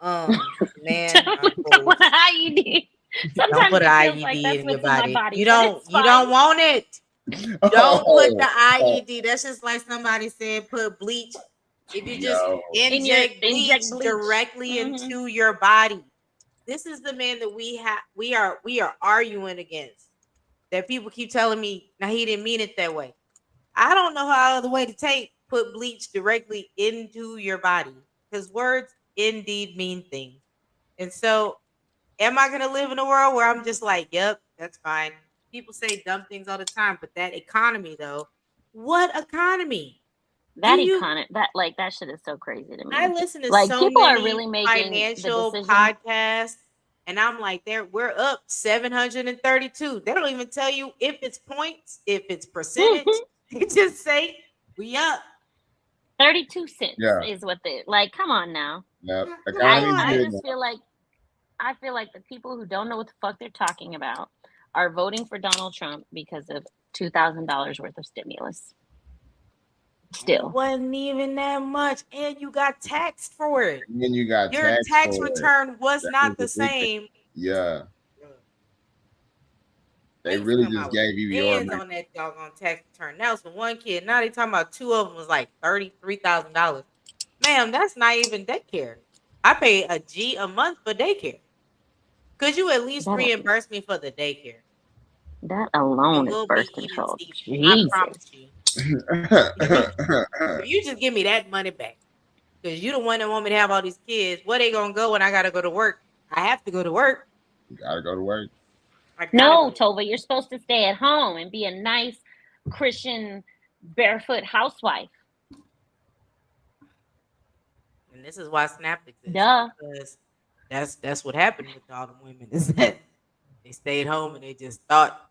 Man, Don't I'm put cool. an IUD. Don't Sometimes put an it feels like IUD that's in your what's in my body. body, You but don't. it's You fine. don't want it. Don't put the IED. That's just like somebody said, put bleach. If you just Yo, In your inject inject bleach bleach. directly Mhm. into your body, this is the man that we are arguing against. That people keep telling me, now he didn't mean it that way. I don't know how other way to take put bleach directly into your body because words indeed mean things. And so, am I gonna live in a world where I'm just like, yep, that's fine? People say dumb things all the time, but that economy though, what economy? Do That you that shit is so crazy to I me. listen to Like so people are many really making the financial decision. podcasts, and I'm like, we're up 732. They don't even tell you if it's points, if it's percentage. They just say we up. 32 cents yeah, is what like. Come on now. yeah. Come Economy's I good on. now. just feel like the people who don't know what the fuck they're talking about are voting for Donald Trump because of $2,000 worth of stimulus. It Still, wasn't even that much, and you got taxed for it. And then you got Your taxed tax for it. return was That was not the the big thing. same. Yeah, they They used to really come just out with gave you your bands on that doggone tax return. That was for one kid. Now they talking about two of them was like $33,000. Ma'am, that's not even daycare. I pay a G a month for daycare. Could you at least that reimburse me for the daycare? that And alone is we'll be birth even control. Steven. I promise Jesus. you. If you just give me that money back, because you the one that want me to have all these kids, where they gonna go when I gotta go to work? I have to go to work. You gotta go to work. I gotta No, go. Tova, you're supposed to stay at home and be a nice Christian barefoot housewife. And this is why Snap exists, Duh. because that's what happened with all the women is that they stayed home and they just thought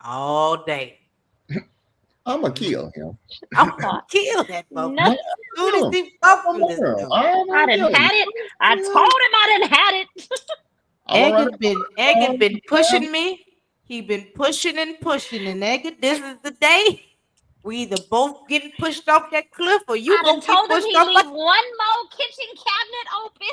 all day. I'ma kill him. I'm gonna kill that No, motherfucker. Soon as he fuck from this dude. I done had it. I told him I done had it. Egg had been pushing me. He been pushing and pushing, and Egg, this is the day we either both getting pushed off that cliff or you I done gonna get told him pushed he off. leave one more kitchen cabinet open.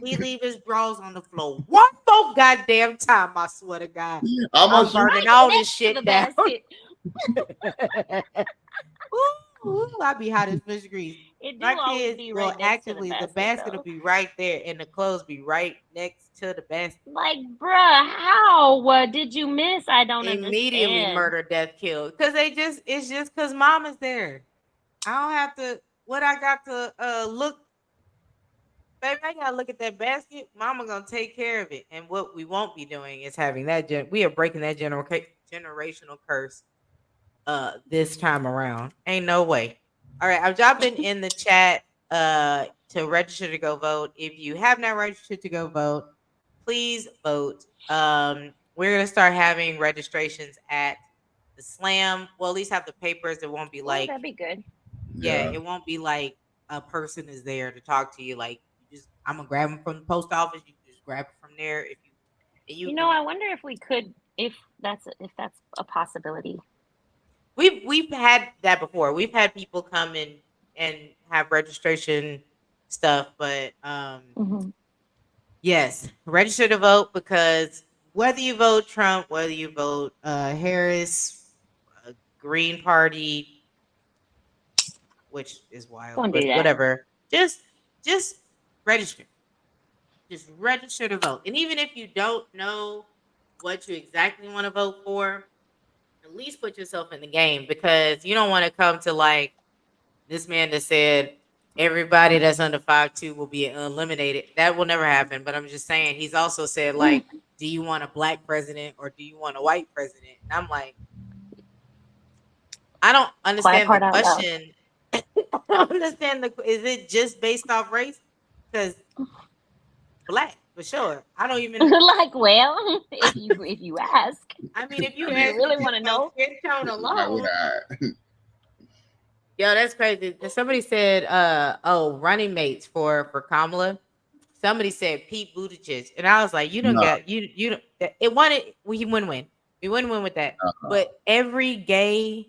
He leave his drawers on the floor one more goddamn time. I swear to God, I'm burning all this shit down. Ooh, I be hot as fish grease. It do My always kids be will right next to the actively, the basket, basket though. will be right there, and the clothes be right next to the basket. Like, bruh, how? What did you miss? I don't Immediately understand. murder, death, kill. Because it's just because mom is there. I don't have to. What I got to look, baby, I gotta look at that basket. Mama gonna take care of it. And what we won't be doing is having that. We are breaking that generational curse. This time around, ain't no way. All right, I'm dropping in the chat to register to go vote. If you have not registered to go vote, please vote. We're gonna start having registrations at the slam. Well, at least have the papers. It won't be like, that'd be good. yeah, it won't be like a person is there to talk to you. Like, you just, I'm gonna grab them from the post office. You can just grab it from there. If you You know, I wonder if we could, if that's a possibility. We've had that before. We've had people come in and have registration stuff, but yes, register to vote, because whether you vote Trump, whether you vote Harris, Green Party, which is wild, Don't but do that. whatever, just register. Just register to vote. And even if you don't know what you exactly want to vote for, at least put yourself in the game, because you don't want to come to like this man that said everybody that's under 5'2" will be eliminated. That will never happen. But I'm just saying, he's also said, like, do you want a black president or do you want a white president? And I'm like, I don't understand the question. I don't understand is it just based off race? Because black, for sure. I don't even like, well, if you ask. I mean, if you really want to know, skin tone alone. Yo, that's crazy. Somebody said, running mates for Kamala. Somebody said Pete Buttigieg, and I was like, you don't get you don't. It wanted we win-win. We win-win with that. But every gay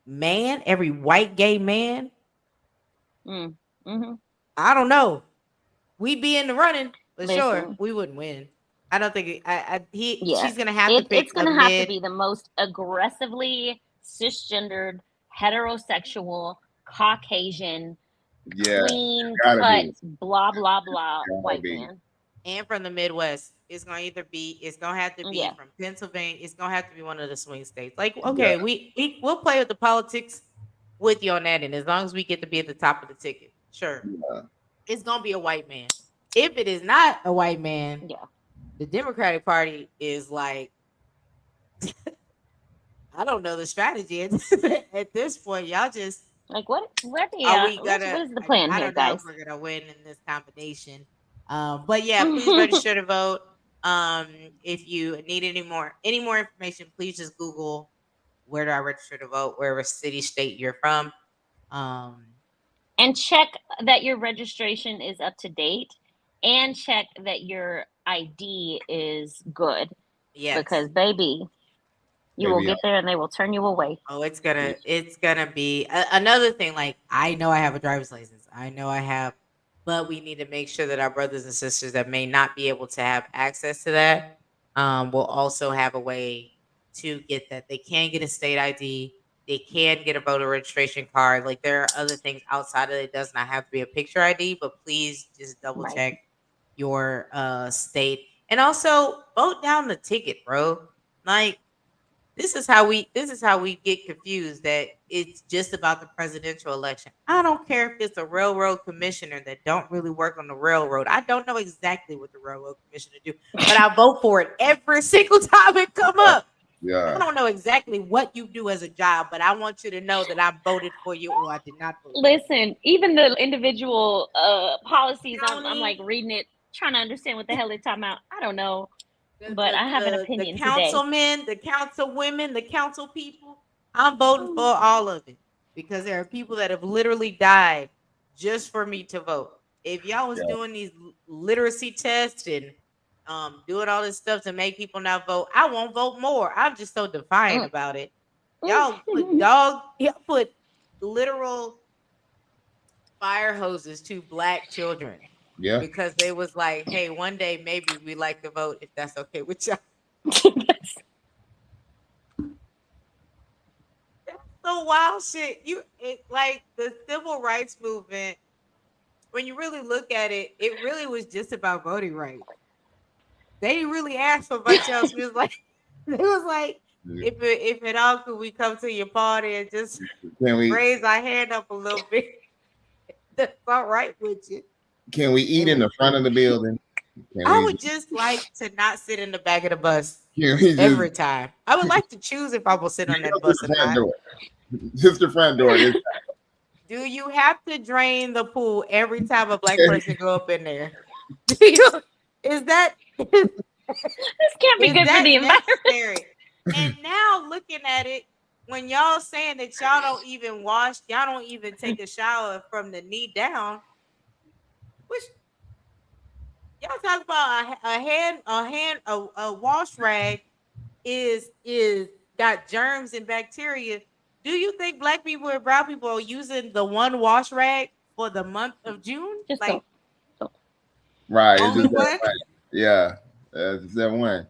man, every white gay man, Mm-hmm. I don't know. We'd be in the running, but sure, Listen, we wouldn't win. I don't think yeah, she's gonna have to it's pick a gonna have to mid. be the most aggressively cisgendered, heterosexual, Caucasian, Yeah, clean gotta cut, be. blah blah blah Gotta white be. man. And from the Midwest. It's gonna have to be Yeah, from Pennsylvania. It's gonna have to be one of the swing states. Like, Yeah, okay, we'll play with the politics with you on that, and as long as we get to be at the top of the ticket, sure, yeah, it's gonna be a white man. If it is not a white man, yeah. the Democratic Party is like, I don't know the strategy at, at this point. Y'all just Like what the are we what gonna? is the plan I here, don't know if guys? we're gonna win in this combination. But yeah, please register to vote. If you need any more information, please just Google where do I register to vote, wherever city state you're from. Um, And check that your registration is up to date, and check that your ID is good, yes. because baby, you will baby. get there and they will turn you away. Oh, it's gonna be another thing. Like, I know I have a driver's license. I know I have, but we need to make sure that our brothers and sisters that may not be able to have access to that, will also have a way to get that. They can get a state ID. They can get a voter registration card. Like, there are other things outside of it. It does not have to be a picture ID, but please just double Right. check your state, and also vote down the ticket, bro. Like, this is how we get confused that it's just about the presidential election. I don't care if it's a railroad commissioner that don't really work on the railroad. I don't know exactly what the railroad commissioner do, but I vote for it every single time it come up. I Yeah, don't know exactly what you do as a job, but I want you to know that I voted for you or I did not vote for Listen, even the individual policies, you. I'm like reading it, trying to understand what the hell they're talking about. I don't know, The but the I have an the, the opinion today. councilmen, the councilwomen, the council people. I'm voting for all of it because there are people that have literally died just for me to vote. If y'all was yeah, doing these literacy tests and doing all this stuff to make people not vote, I won't vote more. I'm just so defiant Mm. about it. Mm. Y'all put literal fire hoses to black children yeah. because they was like, hey, one day maybe we like to vote if that's okay with y'all. That's so wild shit. Like the civil rights movement. When you really look at it, it really was just about voting rights. They didn't really ask for much else. It was like, if at all could we come to your party and just Can we raise our hand up a little bit? That's all right with you. can we eat And in the front of the building? Can I we would just like to not sit in the back of the bus can we just every time. I would like to choose if I will sit on that go to bus or the front not. door? Just the front door. Do you have to drain the pool every time a black person go up in there? Do you, is that is This can't be good for that the environment. necessary? And now looking at it, when y'all saying that y'all don't even wash, y'all don't even take a shower from the knee down, which y'all talk about a wash rag is got germs and bacteria. Do you think black people and brown people are using the one wash rag for the month of June? Just Like, don't. Right. It's only just that one? one. Yeah. It's that one.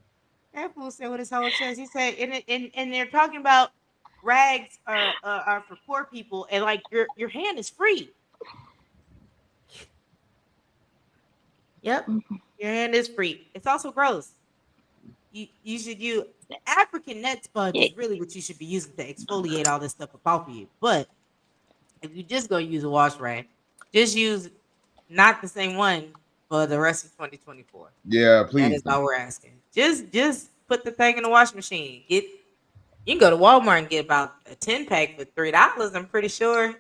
That fool said with his whole chest. He said, and they're talking about rags are for poor people, and like your hand is free. Yep, your hand is free. It's also gross. You should use African net sponge Yeah. is really what you should be using to exfoliate all this stuff up off of you. But if you just gonna use a wash rag, just use not the same one for the rest of 2024. Yeah, That please. is all we're asking. Just put the thing in the washing machine. You can go to Walmart and get about a 10 pack for $3. I'm pretty sure.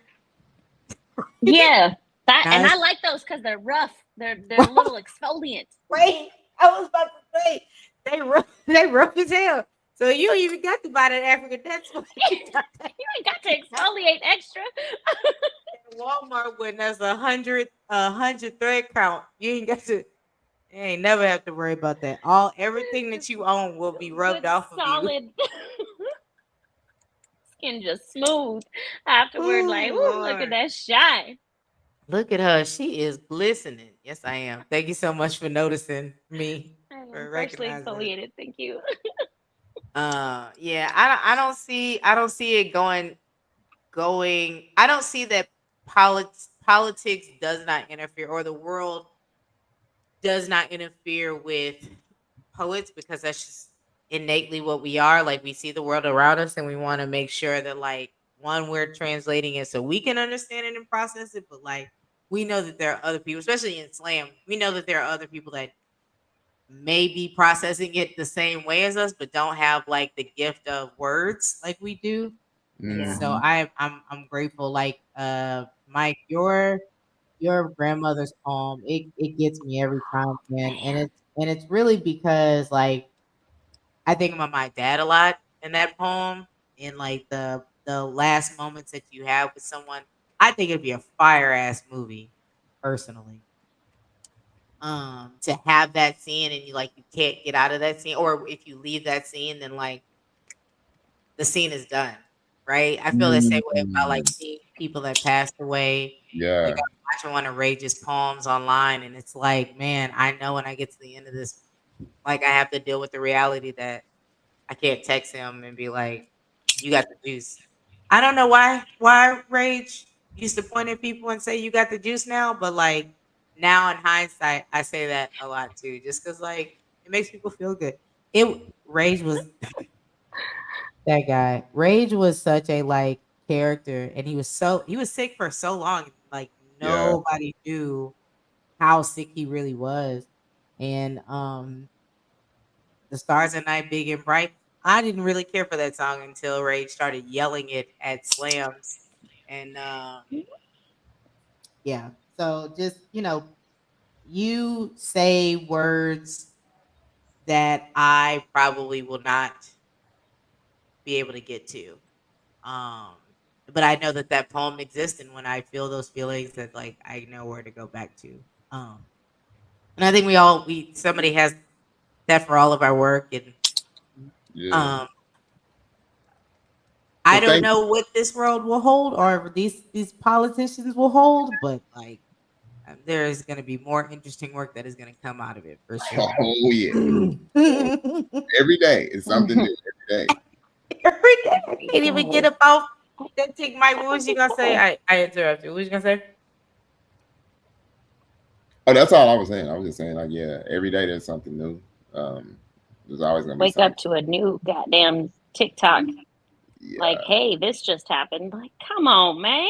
Yeah, and I Guys, like those because they're rough. They're a little exfoliant. wait, I was about to say they rough as hell. So you don't even got to buy that African Dutch one. You ain't got to exfoliate extra. Walmart when there's a hundred thread count. You ain't got to. You ain't never have to worry about that. Everything that you own will be rubbed With off of you. solid Skin just smooth afterward. Like, Oh ooh, look at Lord. that shine. Look at her. She is glistening. Yes, I am. Thank you so much for noticing me, I am for freshly recognizing it. exfoliated. Thank you. Yeah, I don't see it going. I don't see that politics does not interfere, or the world does not interfere with poets, because that's just innately what we are. Like, we see the world around us and we want to make sure that, like, one, we're translating it so we can understand it and process it, but like, we know that there are other people, especially in slam, we know that there are other people that may be processing it the same way as us, but don't have like the gift of words like we do. And Yeah. so Mhm. I'm grateful. Like, Mike, your grandmother's poem, it gets me every time, man. And it's really because, like, I think about my dad a lot in that poem, and like the last moments that you have with someone. I think it'd be a fire ass movie, personally. To have that scene, and you can't get out of that scene, or if you leave that scene, then like the scene is done, right? I feel the same way about like Mm. seeing people that passed away. Like, Yeah. I'm watching one of Rage's poems online, and it's like, man, I know when I get to the end of this, like, I have to deal with the reality that I can't text him and be like, "You got the juice." I don't know why Rage used to point at people and say, "You got the juice now," but like, now in hindsight, I say that a lot too, just because, like, it makes people feel good. It Rage was that guy. Rage was such a, like, character, and he was sick for so long, like, Yeah. nobody knew how sick he really was. And The Stars at Night, Big and Bright, I didn't really care for that song until Rage started yelling it at slams. And yeah. So just, you say words that I probably will not be able to get to. Um, but I know that that poem exists, and when I feel those feelings, that, like, I know where to go back to. Um, and I think we somebody has that for all of our work, and Yeah. um, I Well, don't know what this world will hold, or these politicians will hold, but like, there is going to be more interesting work that is going to come out of it for sure. oh yeah. Every Every day is something new. Every day. day, I can't even get Yes. up off that thing. Mike, what was you gonna say? I interrupted. What was you gonna say? Oh, that's all I was saying. I was just saying, like, yeah, every day there's something new. Um, there's always gonna be Wake up something. to a new goddamn TikTok. Like, Yeah. hey, this just happened. Like, come on, man.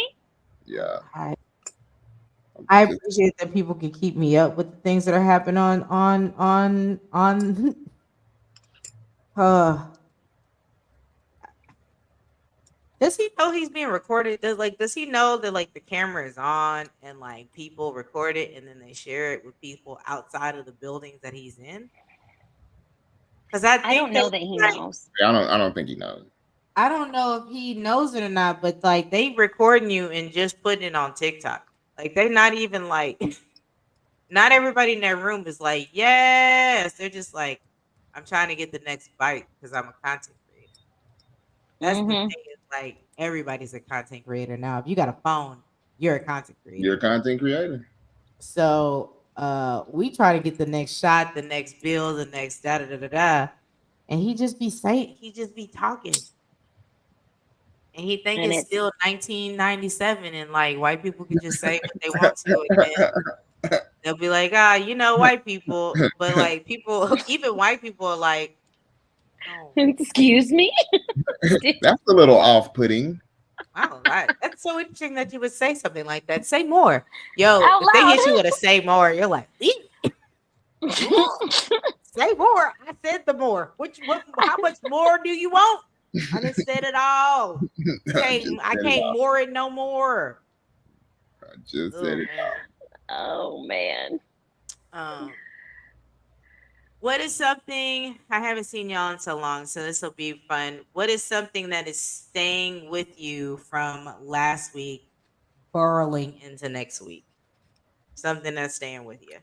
Yeah. I I'm I just appreciate that people can keep me up with the things that are happening on. Uh, does he know he's being recorded? Does he know that, like, the camera is on and like people record it and then they share it with people outside of the buildings that he's in? Because I I think don't that, know that he like, knows. I don't think he knows. I don't know if he knows it or not, but like, they recording you and just putting it on TikTok. Like, they not even like not everybody in that room is like, yes. They're just like, I'm trying to get the next bite because I'm a content creator. That's the Mm-hmm. thing, is like, everybody's a content creator now. If you got a phone, you're a content You're a creator. content creator. So we try to get the next shot, the next bill, the next da da da da da. And he just be talking. And he think And it's it's still 1997, and like, white people can just say what they want to, and then they'll be like, white people. But like, people, even white people are like, no, excuse me. That's a little off-putting. wow, that's so interesting that you would say something like that. Say more. Yo, Out if they loud. hit you with a say more, you're like, "Eek, say more. I said the more. How much more do you want? I done said it all. I just I said it can't all. more it no more. I just said Oh it. man. Oh man. Um, what is something I haven't seen y'all in so long, so this will be fun. What is something that is staying with you from last week, burrowing into next week? Something that's staying with you.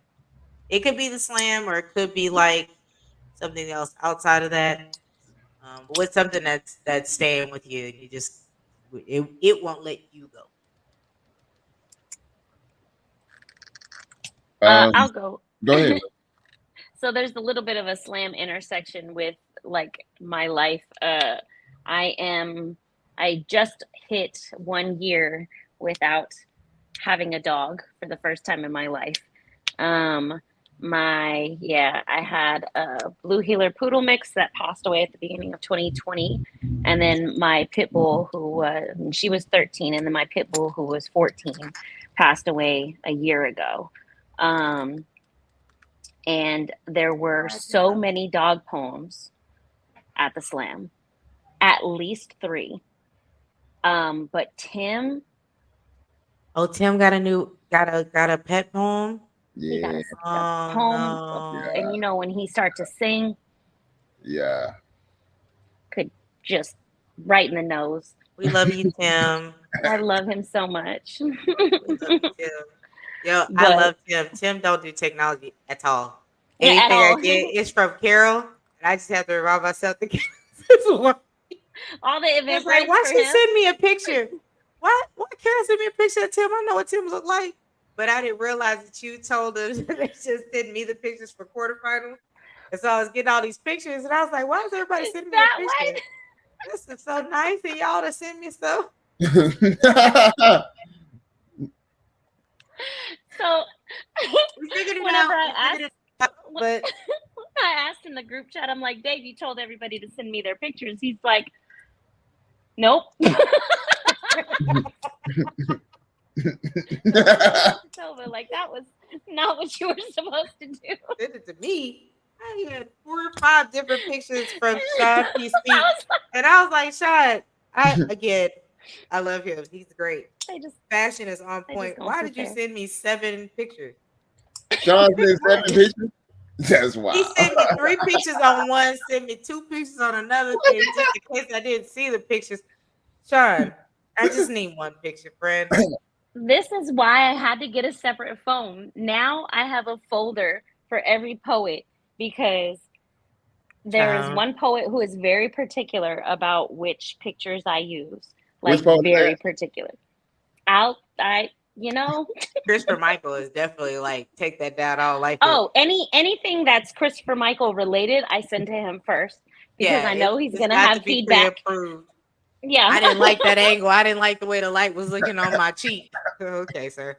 It could be the slam, or it could be like something else outside of that. But what's something that's staying with you and you just it won't let you go? I'll go. Go ahead. So there's a little bit of a slam intersection with like my life. I just hit 1 year without having a dog for the first time in my life. I had a blue heeler poodle mix that passed away at the beginning of 2020, and then my pit bull she was 13, and then my pit bull who was 14 passed away a year ago. And there were so many dog poems at the slam, at least 3. But Tim, Tim got a pet poem. he got Yeah. a poem, No. and you know when he started to sing, Yeah. could just right in the nose. We love you, Tim. I love him so much. We love you, Tim. Yo, I But- love Tim. Tim don't do technology at all. Yeah, Anything at I all. get is from Carol, and I just have to remind myself to All the it's event like, why for she him. send me a picture? Why Carol send me a picture of Tim? I know what Tim look like, but I didn't realize that you told them they just sent me the pictures for quarterfinals. And so I was getting all these pictures, and I was like, why is everybody sending me a That picture? one? This is so nice of y'all to send me stuff. So We figured it whenever out. I We asked, figured it out, but I asked in the group chat, I'm like, Dave, you told everybody to send me their pictures. He's like, nope. Tova, like that was not what you were supposed to do. send it to me. I had 4 or 5 different pictures from Sean PC, and I was like, Sean, I love him. He's great. Fashion is on point. Why did you send me 7 pictures? Sean sent 7 pictures. That's wild. He sent me 3 pictures on one, sent me 2 pictures on another thing, just in case I didn't see the pictures. Sean, I just need 1 picture, friend. This is why I had to get a separate phone. Now I have a folder for every poet because there is one poet who is very particular about which pictures I use. Like very particular. Christopher Michael is definitely like take that down. I don't like it. Anything that's Christopher Michael related, I send to him first because I know he's gonna have feedback. Yeah, I didn't like that angle. I didn't like the way the light was looking on my cheek. Okay, sir.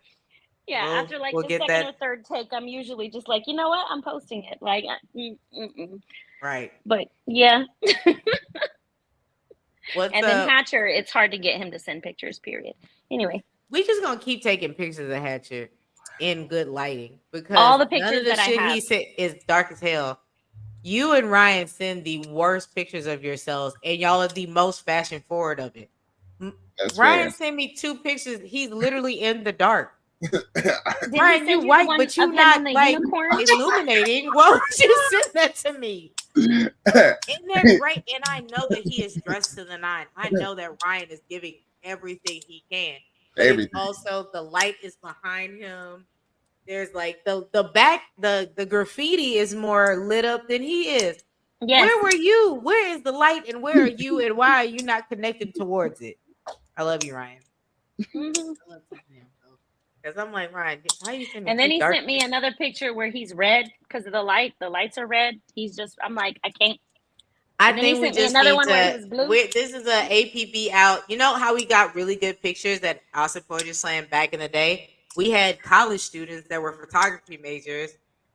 Yeah, after like the second or third take, I'm usually just like, you know what? I'm posting it. Like, right. But yeah. Then Hatcher, it's hard to get him to send pictures. Period. Anyway, we just gonna keep taking pictures of Hatcher in good lighting because all the pictures none of the that shit I have he said is dark as hell. You and Ryan send the worst pictures of yourselves, and y'all are the most fashion forward of it. Ryan sent me 2 pictures. He's literally in the dark. Ryan, you white, but you not like illuminating. Why would you send that to me? Isn't that right? And I know that he is dressed to the 9. I know that Ryan is giving everything he can. Everything. Also, the light is behind him. There's like the back, the graffiti is more lit up than he is. Yes. Where were you? Where is the light and where are you and why are you not connected towards it? I love you, Ryan. Mm-hmm. Because I'm like, Ryan, why are you sending me? And then he sent me another picture where he's red because of the light. The lights are red. He's just, I'm like, I can't. I think we just need to. This is a APB out. You know how we got really good pictures at Austin Poetry Slam back in the day? We had college students that were photography majors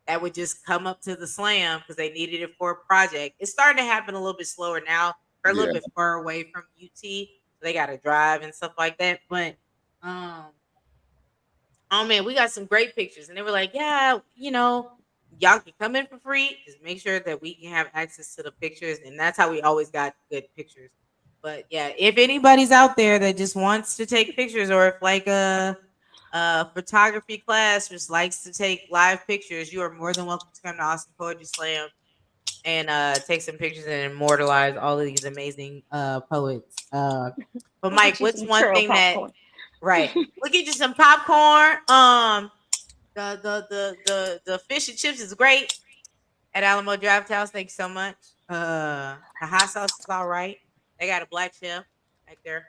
that would just come up to the slam because they needed it for a project. It's starting to happen a little bit slower now. We're a little bit far away from UT. So they got to drive and stuff like that. But, oh man, we got some great pictures. And they were like, yeah, y'all can come in for free. Just make sure that we can have access to the pictures. And that's how we always got good pictures. But yeah, if anybody's out there that just wants to take pictures or if like a photography class just likes to take live pictures, you are more than welcome to come to Austin Poetry Slam and take some pictures and immortalize all of these amazing poets. But Mike, what's one thing popcorn. Right? We'll get you some popcorn. The fish and chips is great. at Alamo Draft House. Thanks so much. The hot sauce is all right. They got a black chef right there.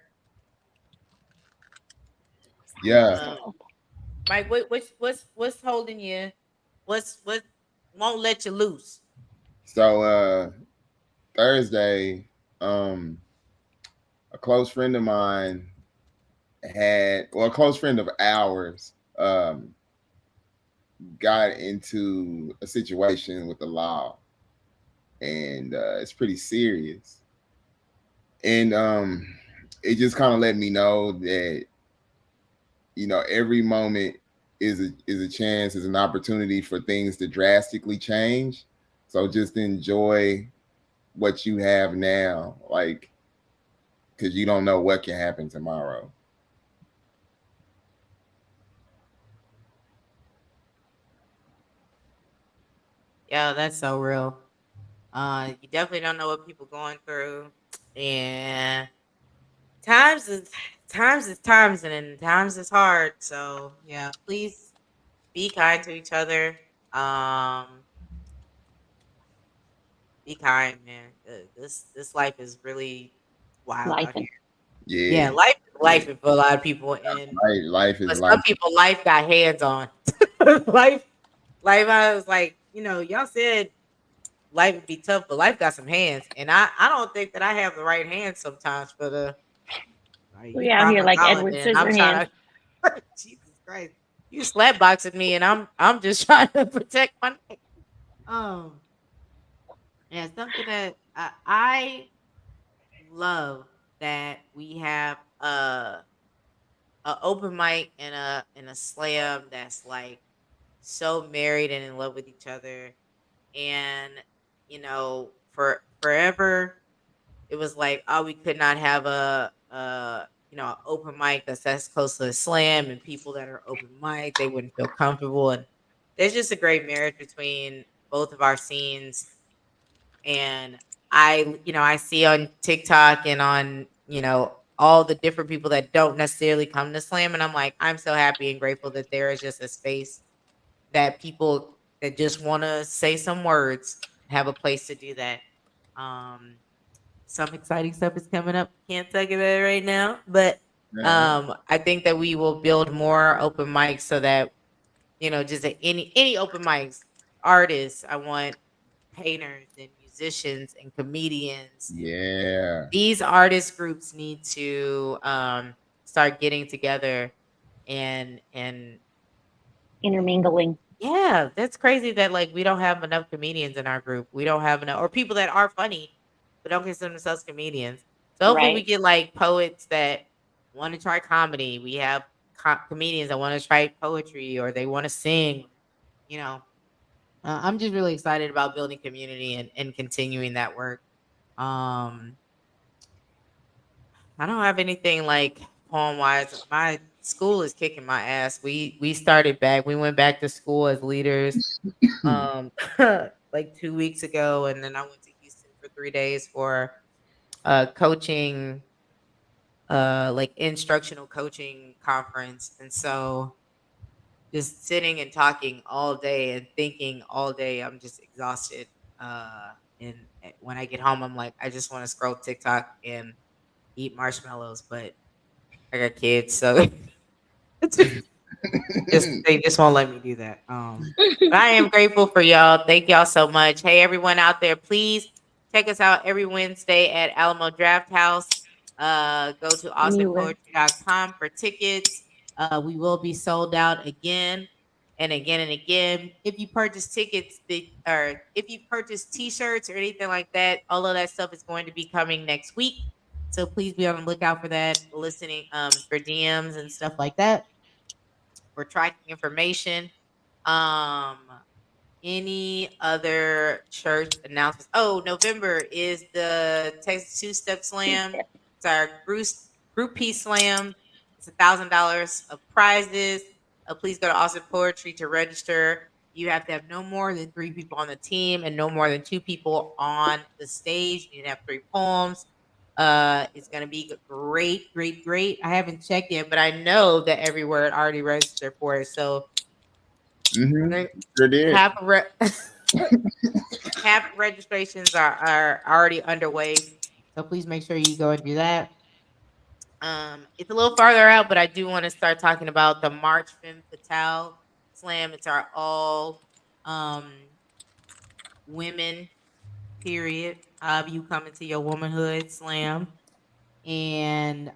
Yeah. Uh, Mike, what's holding you? What won't let you loose? So Thursday, a close friend of mine a close friend of ours got into a situation with the law, and it's pretty serious. And it just kind of let me know that every moment is a chance, is an opportunity for things to drastically change. So just enjoy what you have now, like, because you don't know what can happen tomorrow. Yeah, that's so real. You definitely don't know what people going through, and times is times, and then times is hard. So yeah, please be kind to each other. Um, be kind, man. This life is really wild Life out here. and Yeah, Yeah, life is yeah. life for a lot of people, and Life is but life. some people life got hands on. life, life. I was like, y'all said life would be tough, but life got some hands, and I don't think that I have the right hands sometimes for the. Like, you we out here problem like solving, Edward and I'm Scissorhands. trying to. Jesus Christ, you slap boxing me, and I'm just trying to protect my neck. Um, yeah, something that I love that we have a open mic and a slam that's like so married and in love with each other, and for forever it was like, oh, we could not have a open mic that's close to a slam, and people that are open mic, they wouldn't feel comfortable, and there's just a great marriage between both of our scenes. And I see on TikTok and on all the different people that don't necessarily come to slam, and I'm like, I'm so happy and grateful that there is just a space that people that just want to say some words have a place to do that. um some exciting stuff is coming up. Can't talk about it right now, but Uh-huh. I think that we will build more open mics so that just any open mics, artists. I want painters and musicians and comedians. And Yeah. these artist groups need to start getting together and Intermingling. yeah, that's crazy that like we don't have enough comedians in our group. We don't have enough or people that are funny but don't consider themselves comedians. So hopefully we Right. get like poets that want to try comedy. We have comedians that want to try poetry or they want to sing. You know, I'm just really excited about building community and continuing that work. Um, I don't have anything like poem wise. My school is kicking my ass. We started back. We went back to school as leaders um like 2 weeks ago, and then I went to Houston for 3 days for coaching, like instructional coaching conference. And so just sitting and talking all day and thinking all day, I'm just exhausted. And when I get home, I'm like, I just want to scroll TikTok and eat marshmallows, but I got kids, so it's just they just won't let me do that. But I am grateful for y'all. Thank y'all so much. Hey, everyone out there, please check us out every Wednesday at Alamo Draft House. Go to Mueller. austinpoetry.com for tickets. We will be sold out again and again and again. If you purchase tickets, or if you purchase T-shirts or anything like that, all of that stuff is going to be coming next week. So please be on the lookout for that. Listening for DMs and stuff like that. We're tracking information. Um, any other church announcements? Oh, November is the Texas Two Step Two Slam. step. It's our group Peace Slam. It's $1,000 of prizes. Please go to Austin Poetry to register. You have to have no more than 3 people on the team and no more than 2 people on the stage. You need to have 3 poems. It's gonna be great, great, great. I haven't checked yet, but I know that everywhere it already registered for it. So Mm-hmm. there- Sure did. half a rep. Camp registrations are already underway, so please make sure you go and do that. It's a little farther out, but I do want to start talking about the March Femme Fatale Slam. It's our all um, women period of you coming to your womanhood slam, and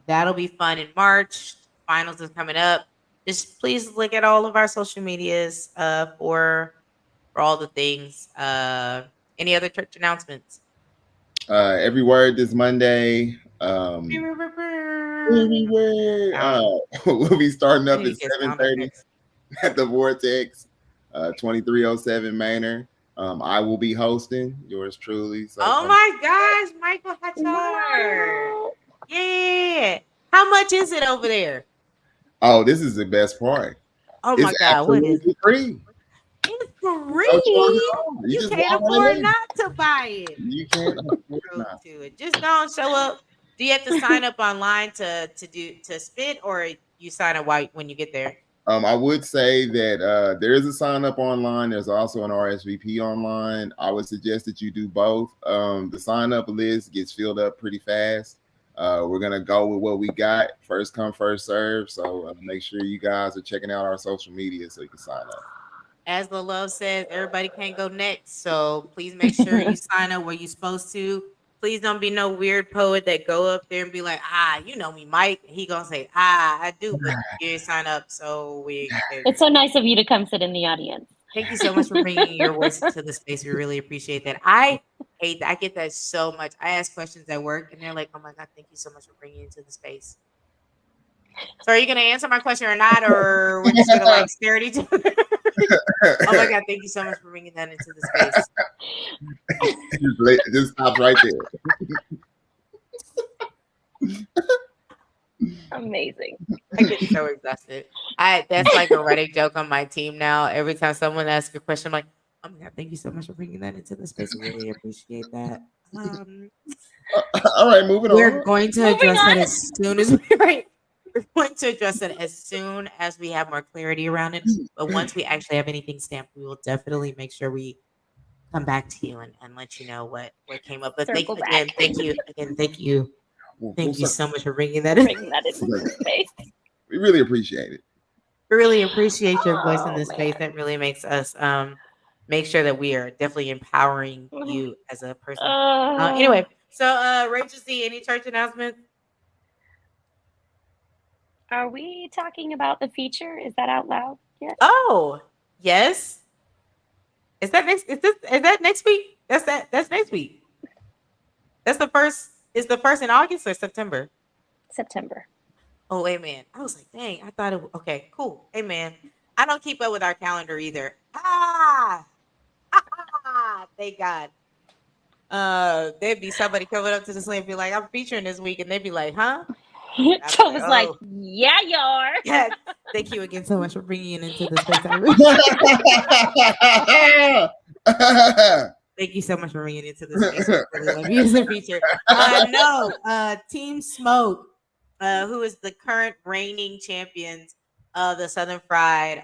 that'll be fun in March. Finals is coming up. Just please look at all of our social medias for all the things. Any other church announcements? Every word this Monday. Every word. Sound. We'll be starting I up need at to get sound 7:30 effects. at the Vortex, 2307 Manor. I will be hosting. Yours truly. So Oh my gosh, Michael Hatchard. What? Yeah. How much is it over there? Oh, this is the best part. Oh It's my God, what is it? absolutely free. It's No charge free. at all. You You just can't walk right afford in. not to buy it. You can't afford Prove not. to it. Just don't show up. Do you have to sign up online to spit, or you sign up when you get there? I would say that there is a sign up online. There's also an RSVP online. I would suggest that you do both. The sign up list gets filled up pretty fast. We're gonna go with what we got. First come, first serve. So make sure you guys are checking out our social media so you can sign up. As the love says, everybody can't go next. So please make sure you sign up where you're supposed to. Please don't be no weird poet that go up there and be like, you know me, Mike. He gonna say, I do, but you didn't sign up, so It's so nice of you to come sit in the audience. thank you so much for bringing your voice into the space. We really appreciate that. I hate that. I get that so much. I ask questions at work, and they're like, "Oh my God, thank you so much for bringing it into the space." So, are you gonna answer my question or not, or we're just gonna like stare at each other? Oh my God, thank you so much for bringing that into the space. Just stop right there. Amazing. I get so exhausted. That's like a running joke on my team now. Every time someone asks a question, I'm like, "Oh my God, thank you so much for bringing that into the space. We really appreciate that." All right, moving We're on. going to Moving address that on. as soon as we're going to address it as soon as we have more clarity around it. But once we actually have anything stamped, we will definitely make sure we come back to you and let you know what came up. But Circle back. thank you again, thank you We'll so much for bringing that in. Bring that into the space. We really appreciate it. We really appreciate your voice in Oh, this space. man. That really makes us make sure that we are definitely empowering you as a person. Uh, Anyway, so Rachel C, any church announcements? Are we talking about the feature? Is that out loud yet? Oh, yes. Is that next week? That's next week. That's the first. Is the first in August or September? September. Oh, amen. I was like, dang, I thought it okay, cool. Amen. I don't keep up with our calendar either. Thank God. There'd be somebody coming up to the slam and be like, I'm featuring this week, and they'd be like, huh? Joe was like, "Oh." yeah, you are. Yeah. Thank you again so much for bringing it into the space. Thank you so much for bringing it into the space. We really love you as a feature. Team Smoke, who is the current reigning champions of the Southern Fried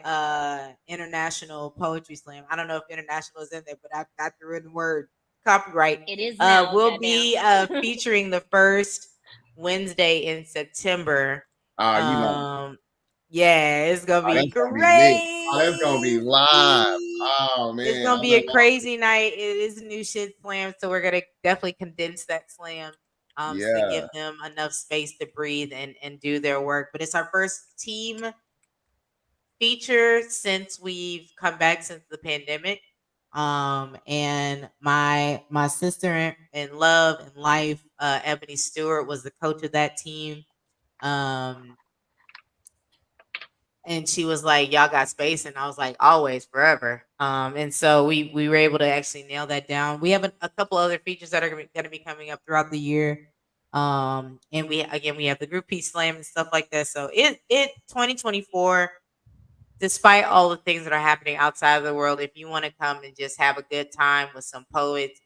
International Poetry Slam. I don't know if international is in there, but I threw in the word copyright. It is now. We'll be featuring the first Wednesday in September. You know. Yeah, it's gonna be That's great. It's gonna be live. Oh man, it's gonna be a crazy night. It is a new shit slam, so we're gonna definitely condense that slam to give them enough space to breathe and do their work. But it's our first team feature since we've come back since the pandemic. And my sister in love and life, Ebony Stewart, was the coach of that team. And she was like, "Y'all got space," and I was like, "Always, forever." And so we were able to actually nail that down. We have a couple other features that are going to be coming up throughout the year. And we have the group piece slam and stuff like that. So it 2024. Despite all the things that are happening outside of the world, if you want to come and just have a good time with some poets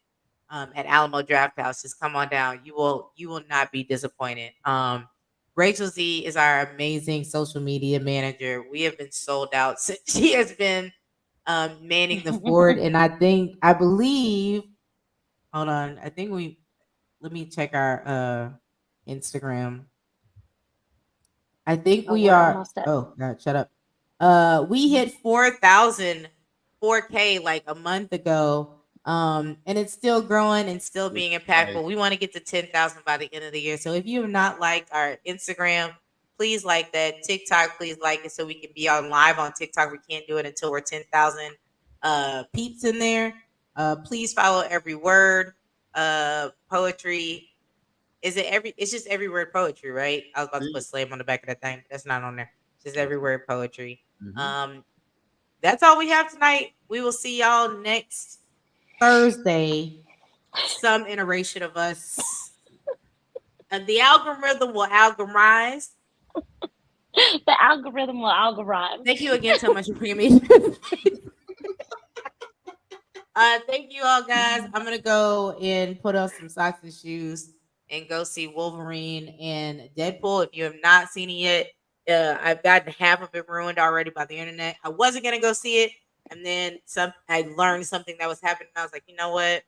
at Alamo Draft House, just come on down. You will not be disappointed. Rachel Z is our amazing social media manager. We have been sold out since she has been manning the fort, and I believe. Hold on, I think we. Let me check our Instagram. I think Oh, we we're are. almost at. Oh God, shut up. We hit 4K like a month ago. And it's still growing and still being impactful. We want to get to 10,000 by the end of the year. So if you have not liked our Instagram, please like that. TikTok, please like it so we can be on live on TikTok. We can't do it until we're 10,000 peeps in there. Please follow every word. Poetry. Is it every? It's just every word poetry, right? I was about to put slam on the back of that thing. That's not on there. It's just every word poetry. Mhm. That's all we have tonight. We will see y'all next Thursday. Some iteration of us. And the algorithm will algorithmize. The algorithm will algorithm. Thank you again so much for bringing me. Thank you all, guys. I'm gonna go and put on some socks and shoes and go see Wolverine and Deadpool. If you have not seen it yet, I've gotten half of it ruined already by the internet. I wasn't gonna go see it, and then I learned something that was happening. I was like, you know what?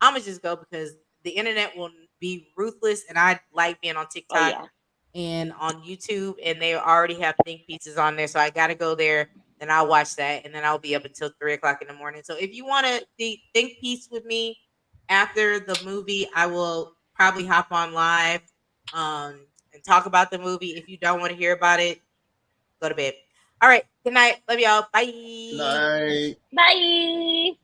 I'm gonna just go because the internet will be ruthless, and I like being on Oh TikTok yeah. and on YouTube, and they already have think pieces on there. So I got to go there, and I'll watch that, and then I'll be up until 3 o'clock in the morning. So if you want to think piece with me after the movie, I will probably hop on live and talk about the movie. If you don't want to hear about it, go to bed. All right. Good night. Love y'all. Bye. Night. Bye.